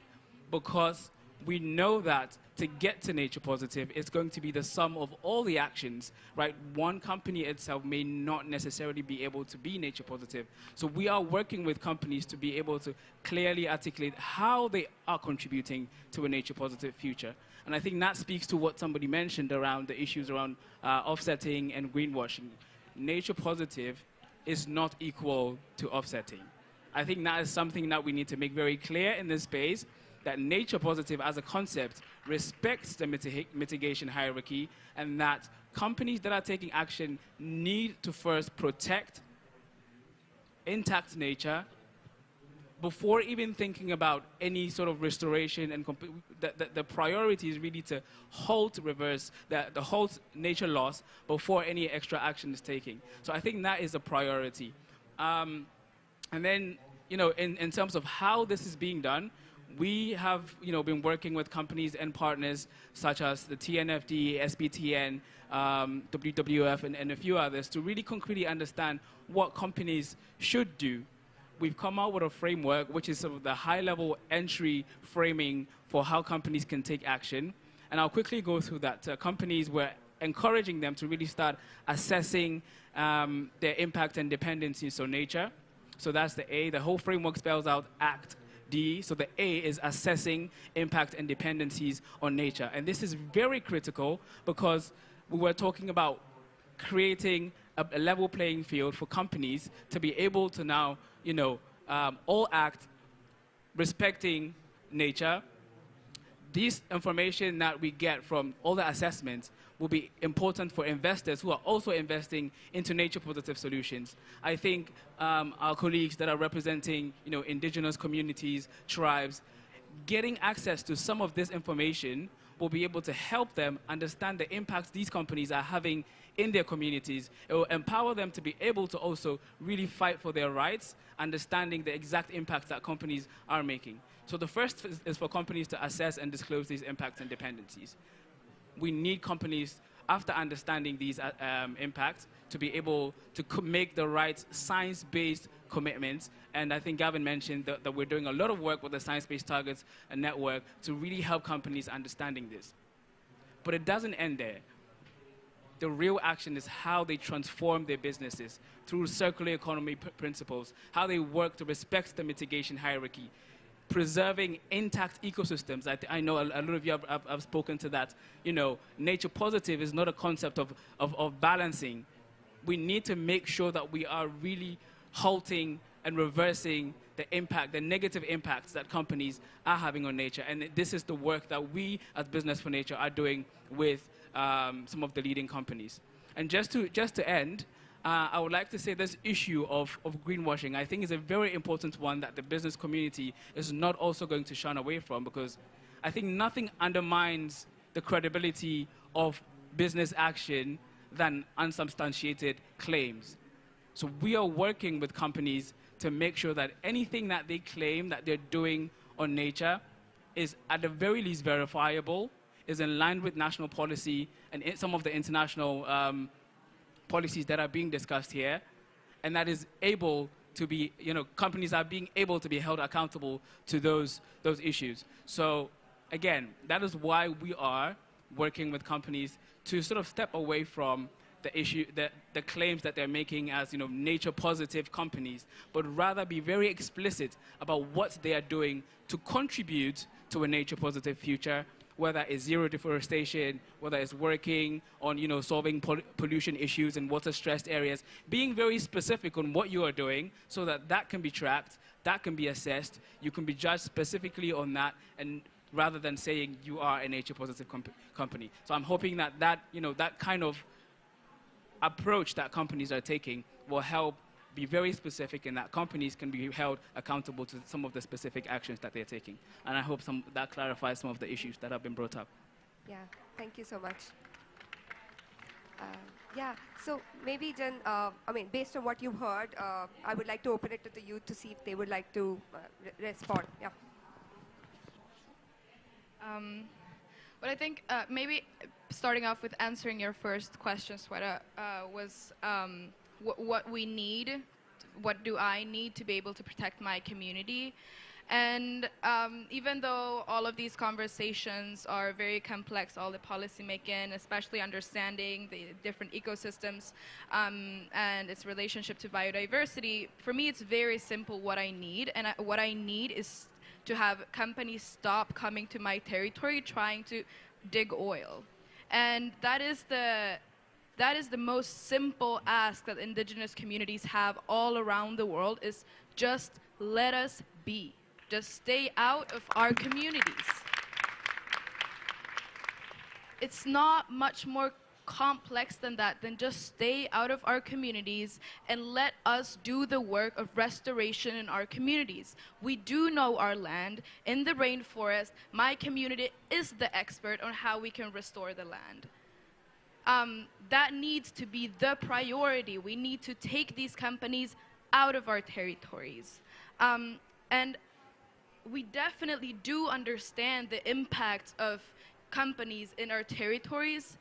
because we know that to get to nature positive, it's going to be the sum of all the actions, right? One company itself may not necessarily be able to be nature positive. So we are working with companies to be able to clearly articulate how they are contributing to a nature positive future. And I think that speaks to what somebody mentioned around the issues around offsetting and greenwashing. Nature positive is not equal to offsetting. I think that is something that we need to make very clear in this space, that nature positive as a concept respects the mitigation hierarchy, and that companies that are taking action need to first protect intact nature before even thinking about any sort of restoration. And the priority is really to reverse the halt nature loss before any extra action is taken. So I think that is a priority. And then, in terms of how this is being done, we have, been working with companies and partners such as the TNFD, SBTN, WWF, and a few others to really concretely understand what companies should do. We've come out with a framework, which is sort of the high-level entry framing for how companies can take action. And I'll quickly go through that. Companies, we're encouraging them to really start assessing their impact and dependencies on nature. So that's the A. The whole framework spells out ACT. D, so the A is assessing impact and dependencies on nature. And this is very critical because we were talking about creating a level playing field for companies to be able to now, all act respecting nature. This information that we get from all the assessments will be important for investors who are also investing into nature-positive solutions. I think our colleagues that are representing, indigenous communities, tribes, getting access to some of this information will be able to help them understand the impacts these companies are having in their communities. It will empower them to be able to also really fight for their rights, understanding the exact impacts that companies are making. So the first is for companies to assess and disclose these impacts and dependencies. We need companies, after understanding these impacts, to be able to make the right science-based commitments. And I think Gavin mentioned that we're doing a lot of work with the Science-Based Targets Network to really help companies understanding this. But it doesn't end there. The real action is how they transform their businesses through circular economy principles, how they work to respect the mitigation hierarchy, preserving intact ecosystems. I know a lot of you have spoken to that. Nature positive is not a concept of balancing. We need to make sure that we are really halting and reversing the impact, the negative impacts that companies are having on nature. And this is the work that we as Business for Nature are doing with some of the leading companies. And just to end, I would like to say this issue of greenwashing, I think, is a very important one that the business community is not also going to shun away from, because I think nothing undermines the credibility of business action than unsubstantiated claims. So we are working with companies to make sure that anything that they claim that they're doing on nature is at the very least verifiable, is in line with national policy and some of the international policies that are being discussed here, and that is able to be, companies are being able to be held accountable to those issues. So again, that is why we are working with companies to sort of step away from the issue, the claims that they're making as, nature positive companies, but rather be very explicit about what they are doing to contribute to a nature positive future, whether it's zero deforestation, whether it's working on, solving pollution issues in water-stressed areas, being very specific on what you are doing so that can be tracked, that can be assessed, you can be judged specifically on that, and rather than saying you are a nature-positive company. So I'm hoping that kind of approach that companies are taking will help be very specific, and that companies can be held accountable to some of the specific actions that they're taking. And I hope that clarifies some of the issues that have been brought up.
Yeah, thank you so much. So maybe Jen, based on what you've heard, I would like to open it to the youth to see if they would like to respond. Yeah.
Well, I think maybe starting off with answering your first question, Sweta, was what we need, what do I need to be able to protect my community? And even though all of these conversations are very complex, all the policy making, especially understanding the different ecosystems and its relationship to biodiversity, for me it's very simple what I need. And what I need is to have companies stop coming to my territory trying to dig oil. And that is the most simple ask that indigenous communities have all around the world, is just let us be. Just stay out of our communities. It's not much more complex than that, than just stay out of our communities and let us do the work of restoration in our communities. We do know our land. In the rainforest, my community is the expert on how we can restore the land. That needs to be the priority. We need to take these companies out of our territories. And we definitely do understand the impact of companies in our territories.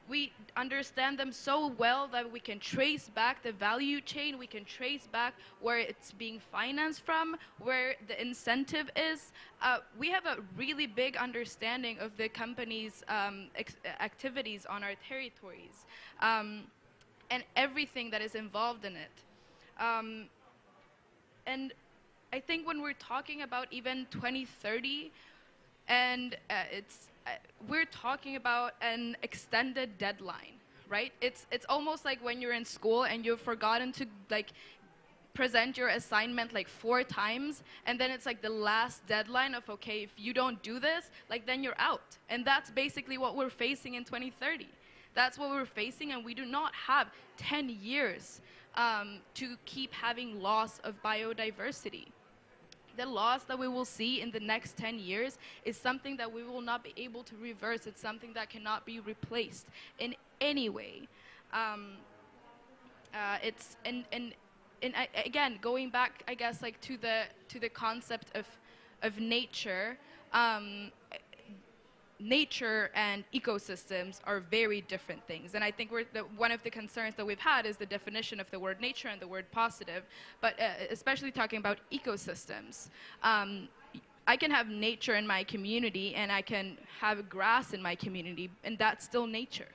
We understand them so well that we can trace back the value chain, we can trace back where it's being financed from, where the incentive is. We have a really big understanding of the companies' activities on our territories, and everything that is involved in it. And I think when we're talking about even 2030, and we're talking about an extended deadline, right? It's almost like when you're in school and you've forgotten to like present your assignment like 4 times, and then it's like the last deadline of, okay, if you don't do this, like then you're out. And that's basically what we're facing in 2030. That's what we're facing, and we do not have 10 years to keep having loss of biodiversity. The loss that we will see in the next 10 years is something that we will not be able to reverse. It's something that cannot be replaced in any way. Again, going back, I guess, like to the concept of nature. Nature and ecosystems are very different things, and I think one of the concerns that we've had is the definition of the word nature and the word positive, but especially talking about ecosystems. I can have nature in my community and I can have grass in my community, and that's still nature.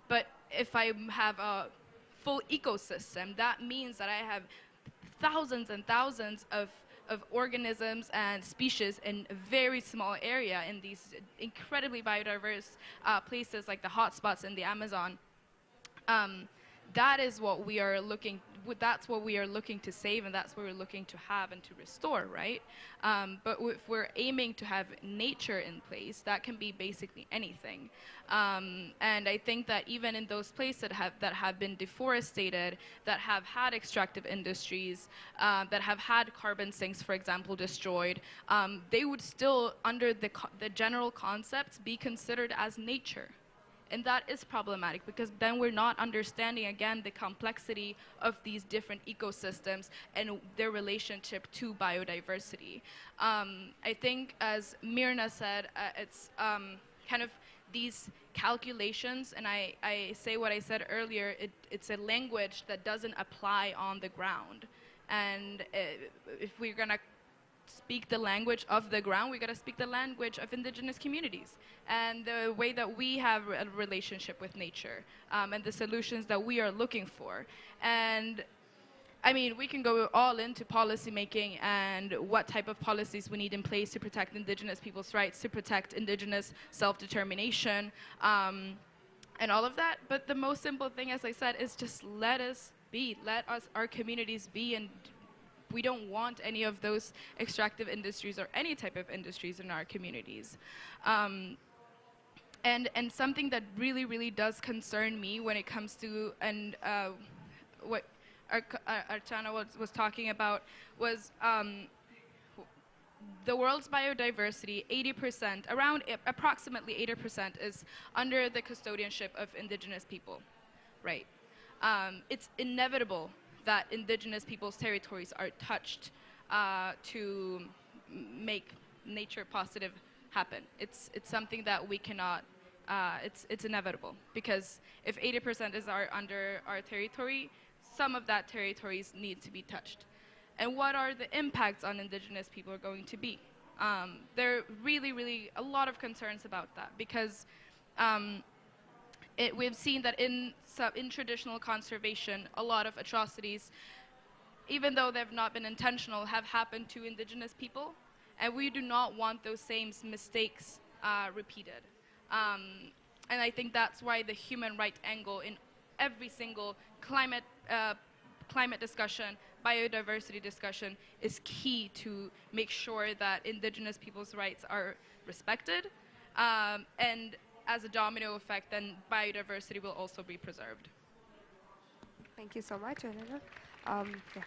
But if I have a full ecosystem, that means that I have thousands and thousands of organisms and species in a very small area in these incredibly biodiverse places like the hotspots in the Amazon. That is what we are looking. That's what we are looking to save, and that's what we're looking to have and to restore, right? But if we're aiming to have nature in place, that can be basically anything. And I think that even in those places that have been deforested, that have had extractive industries, that have had carbon sinks, for example, destroyed, they would still, under the general concepts, be considered as nature. And that is problematic, because then we're not understanding, again, the complexity of these different ecosystems and their relationship to biodiversity. I think, as Mirna said, it's kind of these calculations, and I say what I said earlier, it's a language that doesn't apply on the ground. And if we're going to speak the language of the ground, we got to speak the language of indigenous communities and the way that we have a relationship with nature, and the solutions that we are looking for. And I mean, we can go all into policy making and what type of policies we need in place to protect indigenous people's rights, to protect indigenous self-determination, and all of that. But the most simple thing, as I said, is just let us be, let us, our communities be, and we don't want any of those extractive industries or any type of industries in our communities. And something that really, really does concern me when it comes to, and what Archana was talking about, was the world's biodiversity, 80%, around approximately 80% is under the custodianship of indigenous people, right? It's inevitable that indigenous people's territories are touched to make nature positive happen. It's something that we cannot, it's inevitable, because if 80% is under our territory, some of that territories need to be touched. And what are the impacts on indigenous people are going to be? There are really, really a lot of concerns about that, because we've seen that in traditional conservation, a lot of atrocities, even though they've not been intentional, have happened to indigenous people, and we do not want those same mistakes repeated. And I think that's why the human right angle in every single climate discussion, biodiversity discussion is key to make sure that indigenous people's rights are respected. And as a domino effect, then biodiversity will also be preserved.
Thank you so much, Elena. Yeah.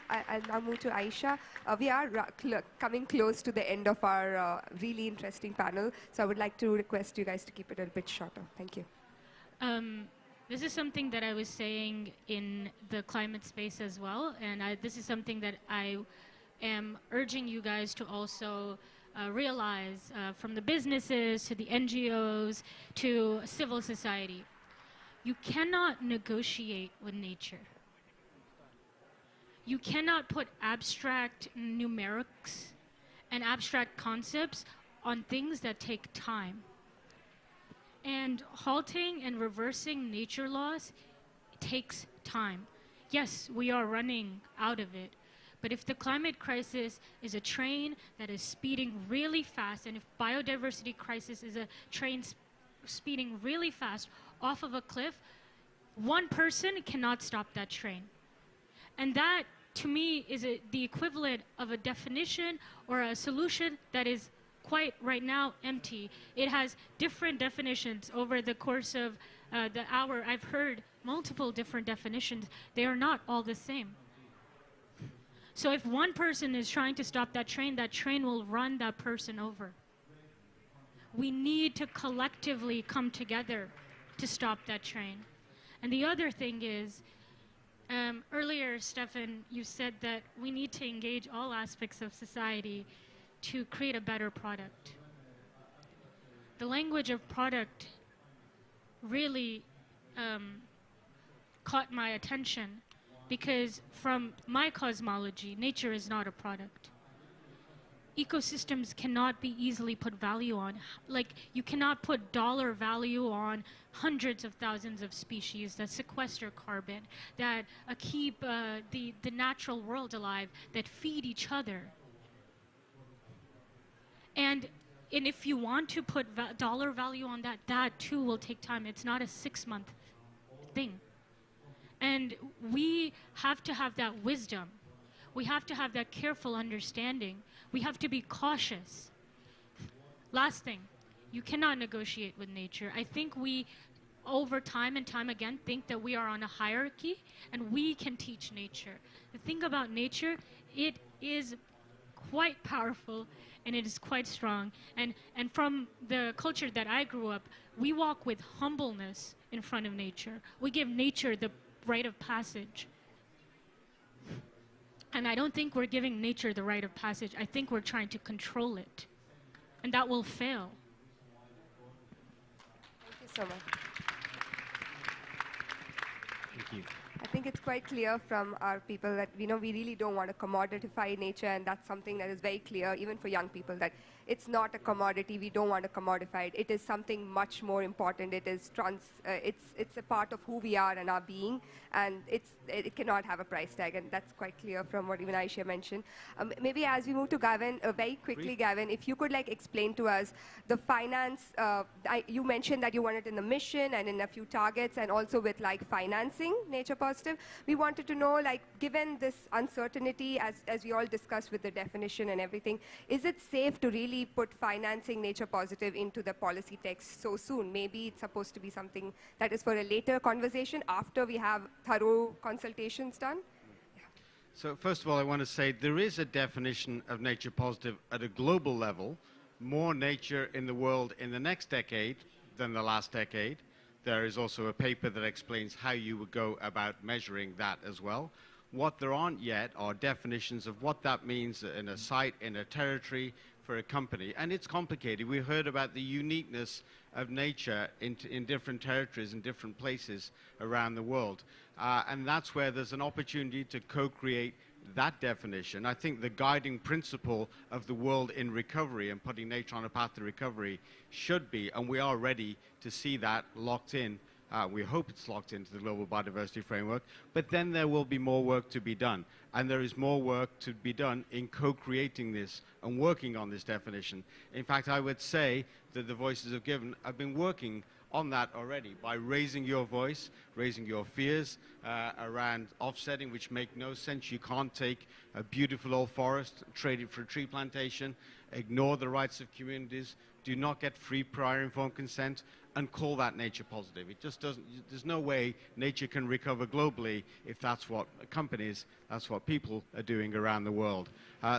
I'll now move to Aisha. We are coming close to the end of our really interesting panel, so I would like to request you guys to keep it a little bit shorter. Thank you.
This is something that I was saying in the climate space as well, and this is something that I am urging you guys to also realize, from the businesses to the NGOs to civil society. You cannot negotiate with nature. You cannot put abstract numerics and abstract concepts on things that take time. And halting and reversing nature laws takes time. Yes, we are running out of it. But if the climate crisis is a train that is speeding really fast, and if biodiversity crisis is a train speeding really fast off of a cliff, one person cannot stop that train. And that, to me, is the equivalent of a definition or a solution that is quite right now empty. It has different definitions over the course of the hour. I've heard multiple different definitions. They are not all the same. So if one person is trying to stop that train will run that person over. We need to collectively come together to stop that train. And the other thing is, earlier, Stefan, you said that we need to engage all aspects of society to create a better product. The language of product really caught my attention because from my cosmology, nature is not a product. Ecosystems cannot be easily put value on. Like, you cannot put dollar value on hundreds of thousands of species that sequester carbon, that keep the natural world alive, that feed each other. And if you want to put dollar value on that, that too will take time. It's not a 6-month thing. And we have to have that wisdom. We have to have that careful understanding. We have to be cautious. Last thing, you cannot negotiate with nature. I think we, over time and time again, think that we are on a hierarchy and we can teach nature. The thing about nature, it is quite powerful and it is quite strong. And from the culture that I grew up, we walk with humbleness in front of nature. We give nature the rite of passage. And I don't think we're giving nature the rite of passage. I think we're trying to control it. And that will fail.
Thank you so much.
Thank you.
I think it's quite clear from our people that we really don't want to commodify nature, and that's something that is very clear even for young people, that it's not a commodity. We don't want to commodify it. It is something much more important. It is it's a part of who we are and our being, and it cannot have a price tag, and that's quite clear from what even Aisha mentioned. Maybe as we move to Gavin, very quickly, Gavin, if you could explain to us the finance. You mentioned that you want it in the mission and in a few targets, and also with financing nature positive. We wanted to know, given this uncertainty, as we all discussed with the definition and everything, is it safe to really put financing nature positive into the policy text so soon? Maybe it's supposed to be something that is for a later conversation after we have thorough consultations done. Yeah.
So first of all, I want to say there is a definition of nature positive at a global level. More nature in the world in the next decade than the last decade. There is also a paper that explains how you would go about measuring that as well. What there aren't yet are definitions of what that means in a site, in a territory, for a company. And it's complicated. We heard about the uniqueness of nature in different territories and different places around the world. And that's where there's an opportunity to co-create that definition. I think the guiding principle of the world in recovery and putting nature on a path to recovery should be, and we are ready to see that locked in We hope it's locked into the global biodiversity framework, but then there will be more work to be done. And there is more work to be done in co-creating this and working on this definition. In fact, I would say that the voices have given have been working on that already by raising your voice, raising your fears around offsetting, which make no sense. You can't take a beautiful old forest, trade it for a tree plantation, ignore the rights of communities, do not get free prior informed consent, and call that nature positive. It just doesn't, there's no way nature can recover globally if that's what companies, that's what people are doing around the world.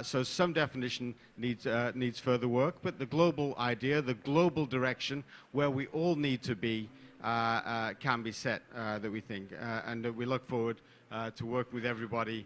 So some definition needs further work, but the global idea, the global direction where we all need to be can be set, that we think. And we look forward to work with everybody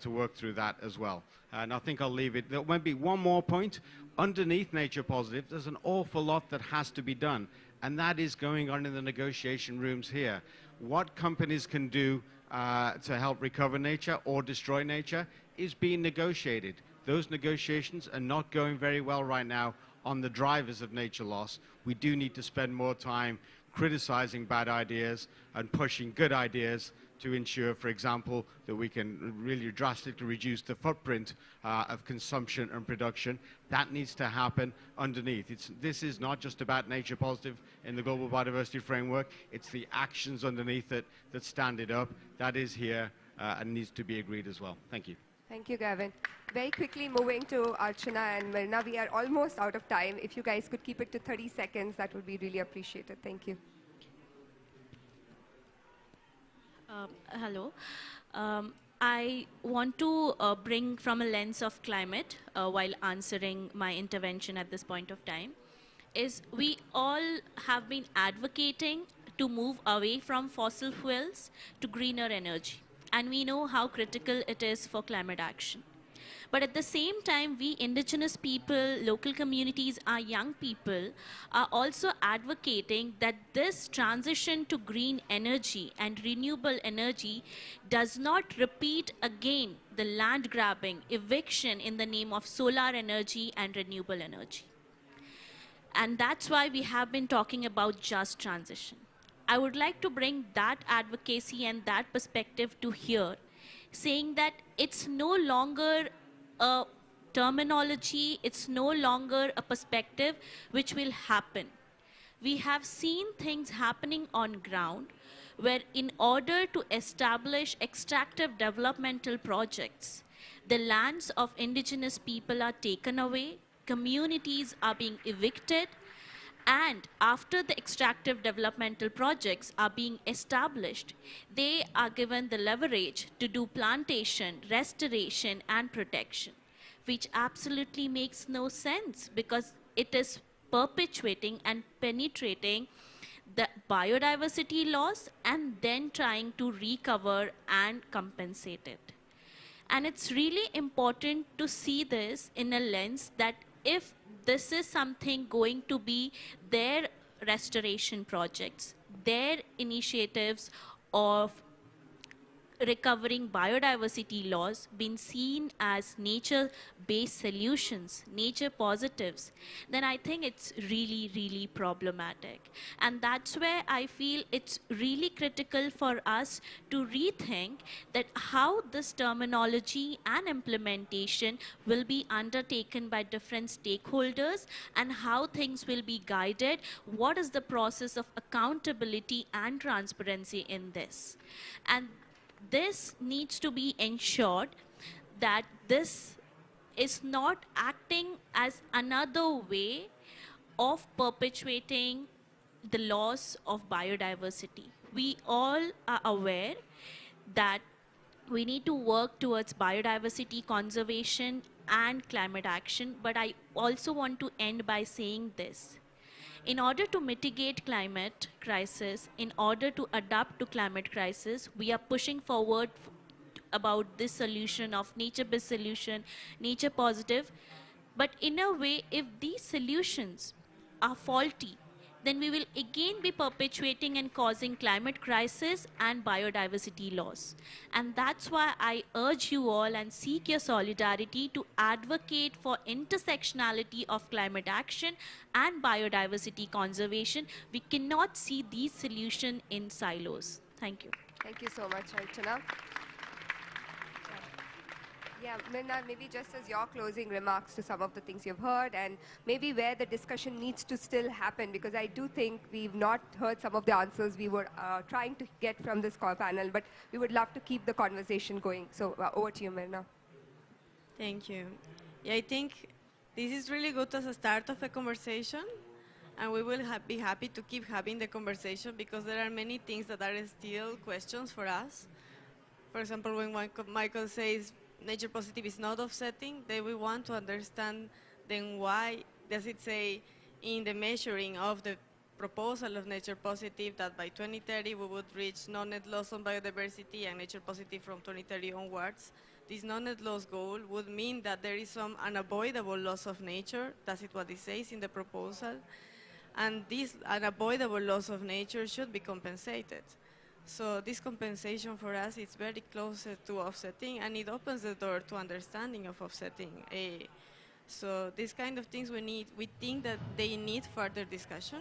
to work through that as well. And I think I'll leave it. There might be one more point. Underneath Nature Positive, there's an awful lot that has to be done. And that is going on in the negotiation rooms here. What companies can do to help recover nature or destroy nature is being negotiated. Those negotiations are not going very well right now on the drivers of nature loss. We do need to spend more time criticizing bad ideas and pushing good ideas to ensure, for example, that we can really drastically reduce the footprint of consumption and production. That needs to happen underneath. This is not just about nature positive in the global biodiversity framework. It's the actions underneath it that stand it up. That is here and needs to be agreed as well. Thank you.
Thank you, Gavin. Very quickly moving to Archana and Myrna. We are almost out of time. If you guys could keep it to 30 seconds, that would be really appreciated. Thank you.
Hello. I want to bring from a lens of climate while answering my intervention at this point of time, is we all have been advocating to move away from fossil fuels to greener energy. And we know how critical it is for climate action. But at the same time, we indigenous people, local communities, our young people are also advocating that this transition to green energy and renewable energy does not repeat again the land grabbing, eviction in the name of solar energy and renewable energy. And that's why we have been talking about just transition. I would like to bring that advocacy and that perspective to here, saying that it's no longer a terminology, it's no longer a perspective which will happen. We have seen things happening on ground where in order to establish extractive developmental projects, the lands of indigenous people are taken away, communities are being evicted, and after the extractive developmental projects are being established, they are given the leverage to do plantation, restoration, and protection, which absolutely makes no sense because it is perpetuating and penetrating the biodiversity loss and then trying to recover and compensate it. And it's really important to see this in a lens that if this is something going to be their restoration projects, their initiatives of recovering biodiversity laws been seen as nature-based solutions, nature positives, then I think it's really, really problematic. And that's where I feel it's really critical for us to rethink that how this terminology and implementation will be undertaken by different stakeholders and how things will be guided. What is the process of accountability and transparency in this? And this needs to be ensured that this is not acting as another way of perpetuating the loss of biodiversity. We all are aware that we need to work towards biodiversity conservation and climate action, but I also want to end by saying this. In order to mitigate climate crisis, in order to adapt to climate crisis, we are pushing forward about this solution of nature-based solution, nature positive. But in a way, if these solutions are faulty, then we will again be perpetuating and causing climate crisis and biodiversity loss. And that's why I urge you all and seek your solidarity to advocate for intersectionality of climate action and biodiversity conservation. We cannot see these solutions in silos. Thank you.
Thank you so much, Archana. Yeah, Mirna, maybe just as your closing remarks to some of the things you've heard, and maybe where the discussion needs to still happen, because I do think we've not heard some of the answers we were trying to get from this panel, but we would love to keep the conversation going. So over to you, Mirna.
Thank you. Yeah, I think this is really good as a start of a conversation, and we will be happy to keep having the conversation because there are many things that are still questions for us. For example, when Michael says nature positive is not offsetting, then we want to understand then why does it say in the measuring of the proposal of nature positive that by 2030 we would reach no net loss on biodiversity and nature positive from 2030 onwards. This no net loss goal would mean that there is some unavoidable loss of nature. That's what it says in the proposal. And this unavoidable loss of nature should be compensated. So this compensation for us is very close to offsetting, and it opens the door to understanding of offsetting. So these kind of things we think that they need further discussion.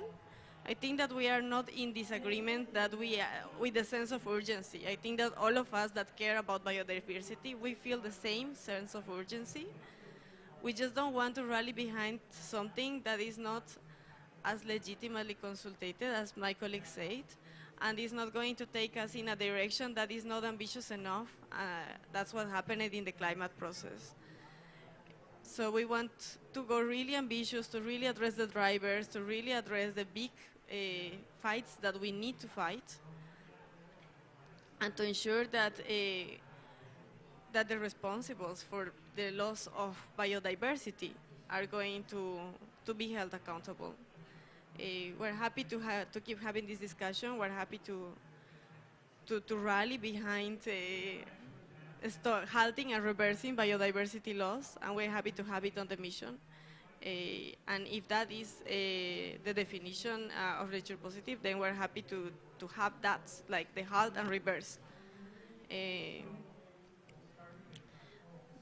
I think that we are not in disagreement that with the sense of urgency. I think that all of us that care about biodiversity, we feel the same sense of urgency. We just don't want to rally behind something that is not as legitimately consulted as my colleague said, and is not going to take us in a direction that is not ambitious enough. That's what happened in the climate process. So we want to go really ambitious, to really address the drivers, to really address the big fights that we need to fight, and to ensure that that the responsibles for the loss of biodiversity are going to be held accountable. We're happy to keep having this discussion. We're happy to rally behind halting and reversing biodiversity loss, and we're happy to have it on the mission. And if that is the definition of nature positive, then we're happy to have that, like the halt and reverse.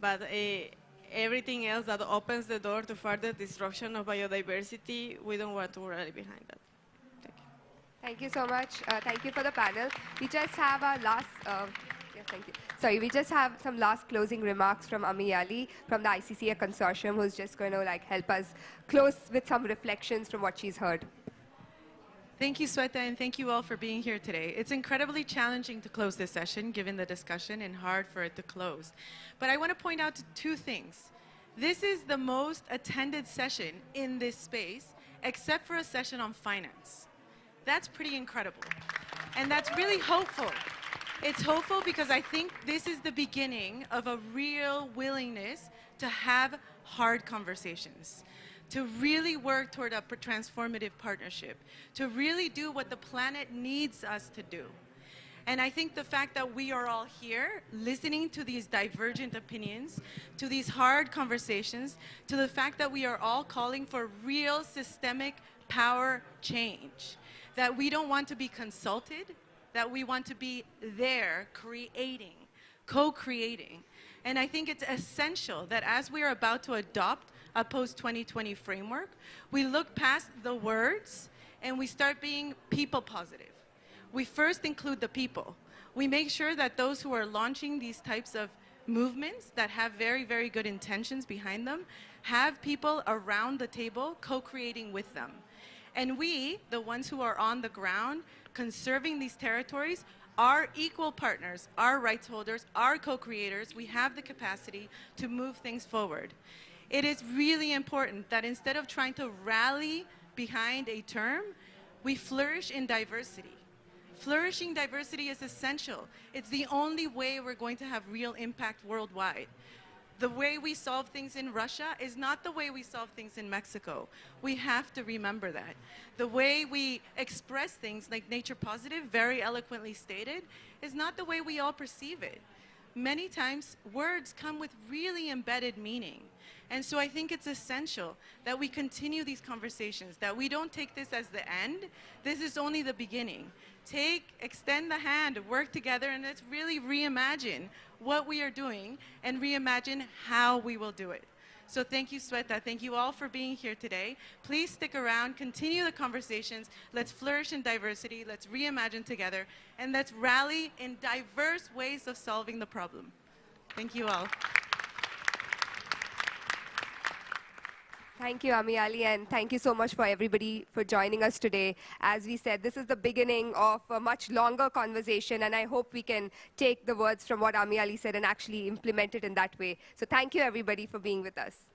But everything else that opens the door to further destruction of biodiversity, we don't want to rally behind that.
Thank you so much. Thank you for the panel. We just have our last, thank you. Sorry, we just have some last closing remarks from Ami Ali from the ICCA consortium, who's just going to help us close with some reflections from what she's heard.
Thank you, Sweta, and thank you all for being here today. It's incredibly challenging to close this session, given the discussion, and hard for it to close. But I want to point out two things. This is the most attended session in this space, except for a session on finance. That's pretty incredible. And that's really hopeful. It's hopeful because I think this is the beginning of a real willingness to have hard conversations, to really work toward a transformative partnership, to really do what the planet needs us to do. And I think the fact that we are all here listening to these divergent opinions, to these hard conversations, to the fact that we are all calling for real systemic power change, that we don't want to be consulted, that we want to be there creating, co-creating. And I think it's essential that as we are about to adopt a post-2020 framework, we look past the words and we start being people positive. We first include the people. We make sure that those who are launching these types of movements that have very, very good intentions behind them have people around the table co-creating with them. And we, the ones who are on the ground, conserving these territories, are equal partners, are rights holders, are co-creators. We have the capacity to move things forward. It is really important that instead of trying to rally behind a term, we flourish in diversity. Flourishing diversity is essential. It's the only way we're going to have real impact worldwide. The way we solve things in Russia is not the way we solve things in Mexico. We have to remember that. The way we express things, like nature positive, very eloquently stated, is not the way we all perceive it. many times words come with really embedded meaning. And so I think it's essential that we continue these conversations, that we don't take this as the end. This is only the beginning. Extend the hand, work together, and let's really reimagine what we are doing and reimagine how we will do it. So thank you, Sweta. Thank you all for being here today. Please stick around, continue the conversations. Let's flourish in diversity. Let's reimagine together. And let's rally in diverse ways of solving the problem. Thank you all.
Thank you, Ami Ali, and thank you so much for everybody for joining us today. As we said, this is the beginning of a much longer conversation, and I hope we can take the words from what Ami Ali said and actually implement it in that way. So thank you, everybody, for being with us.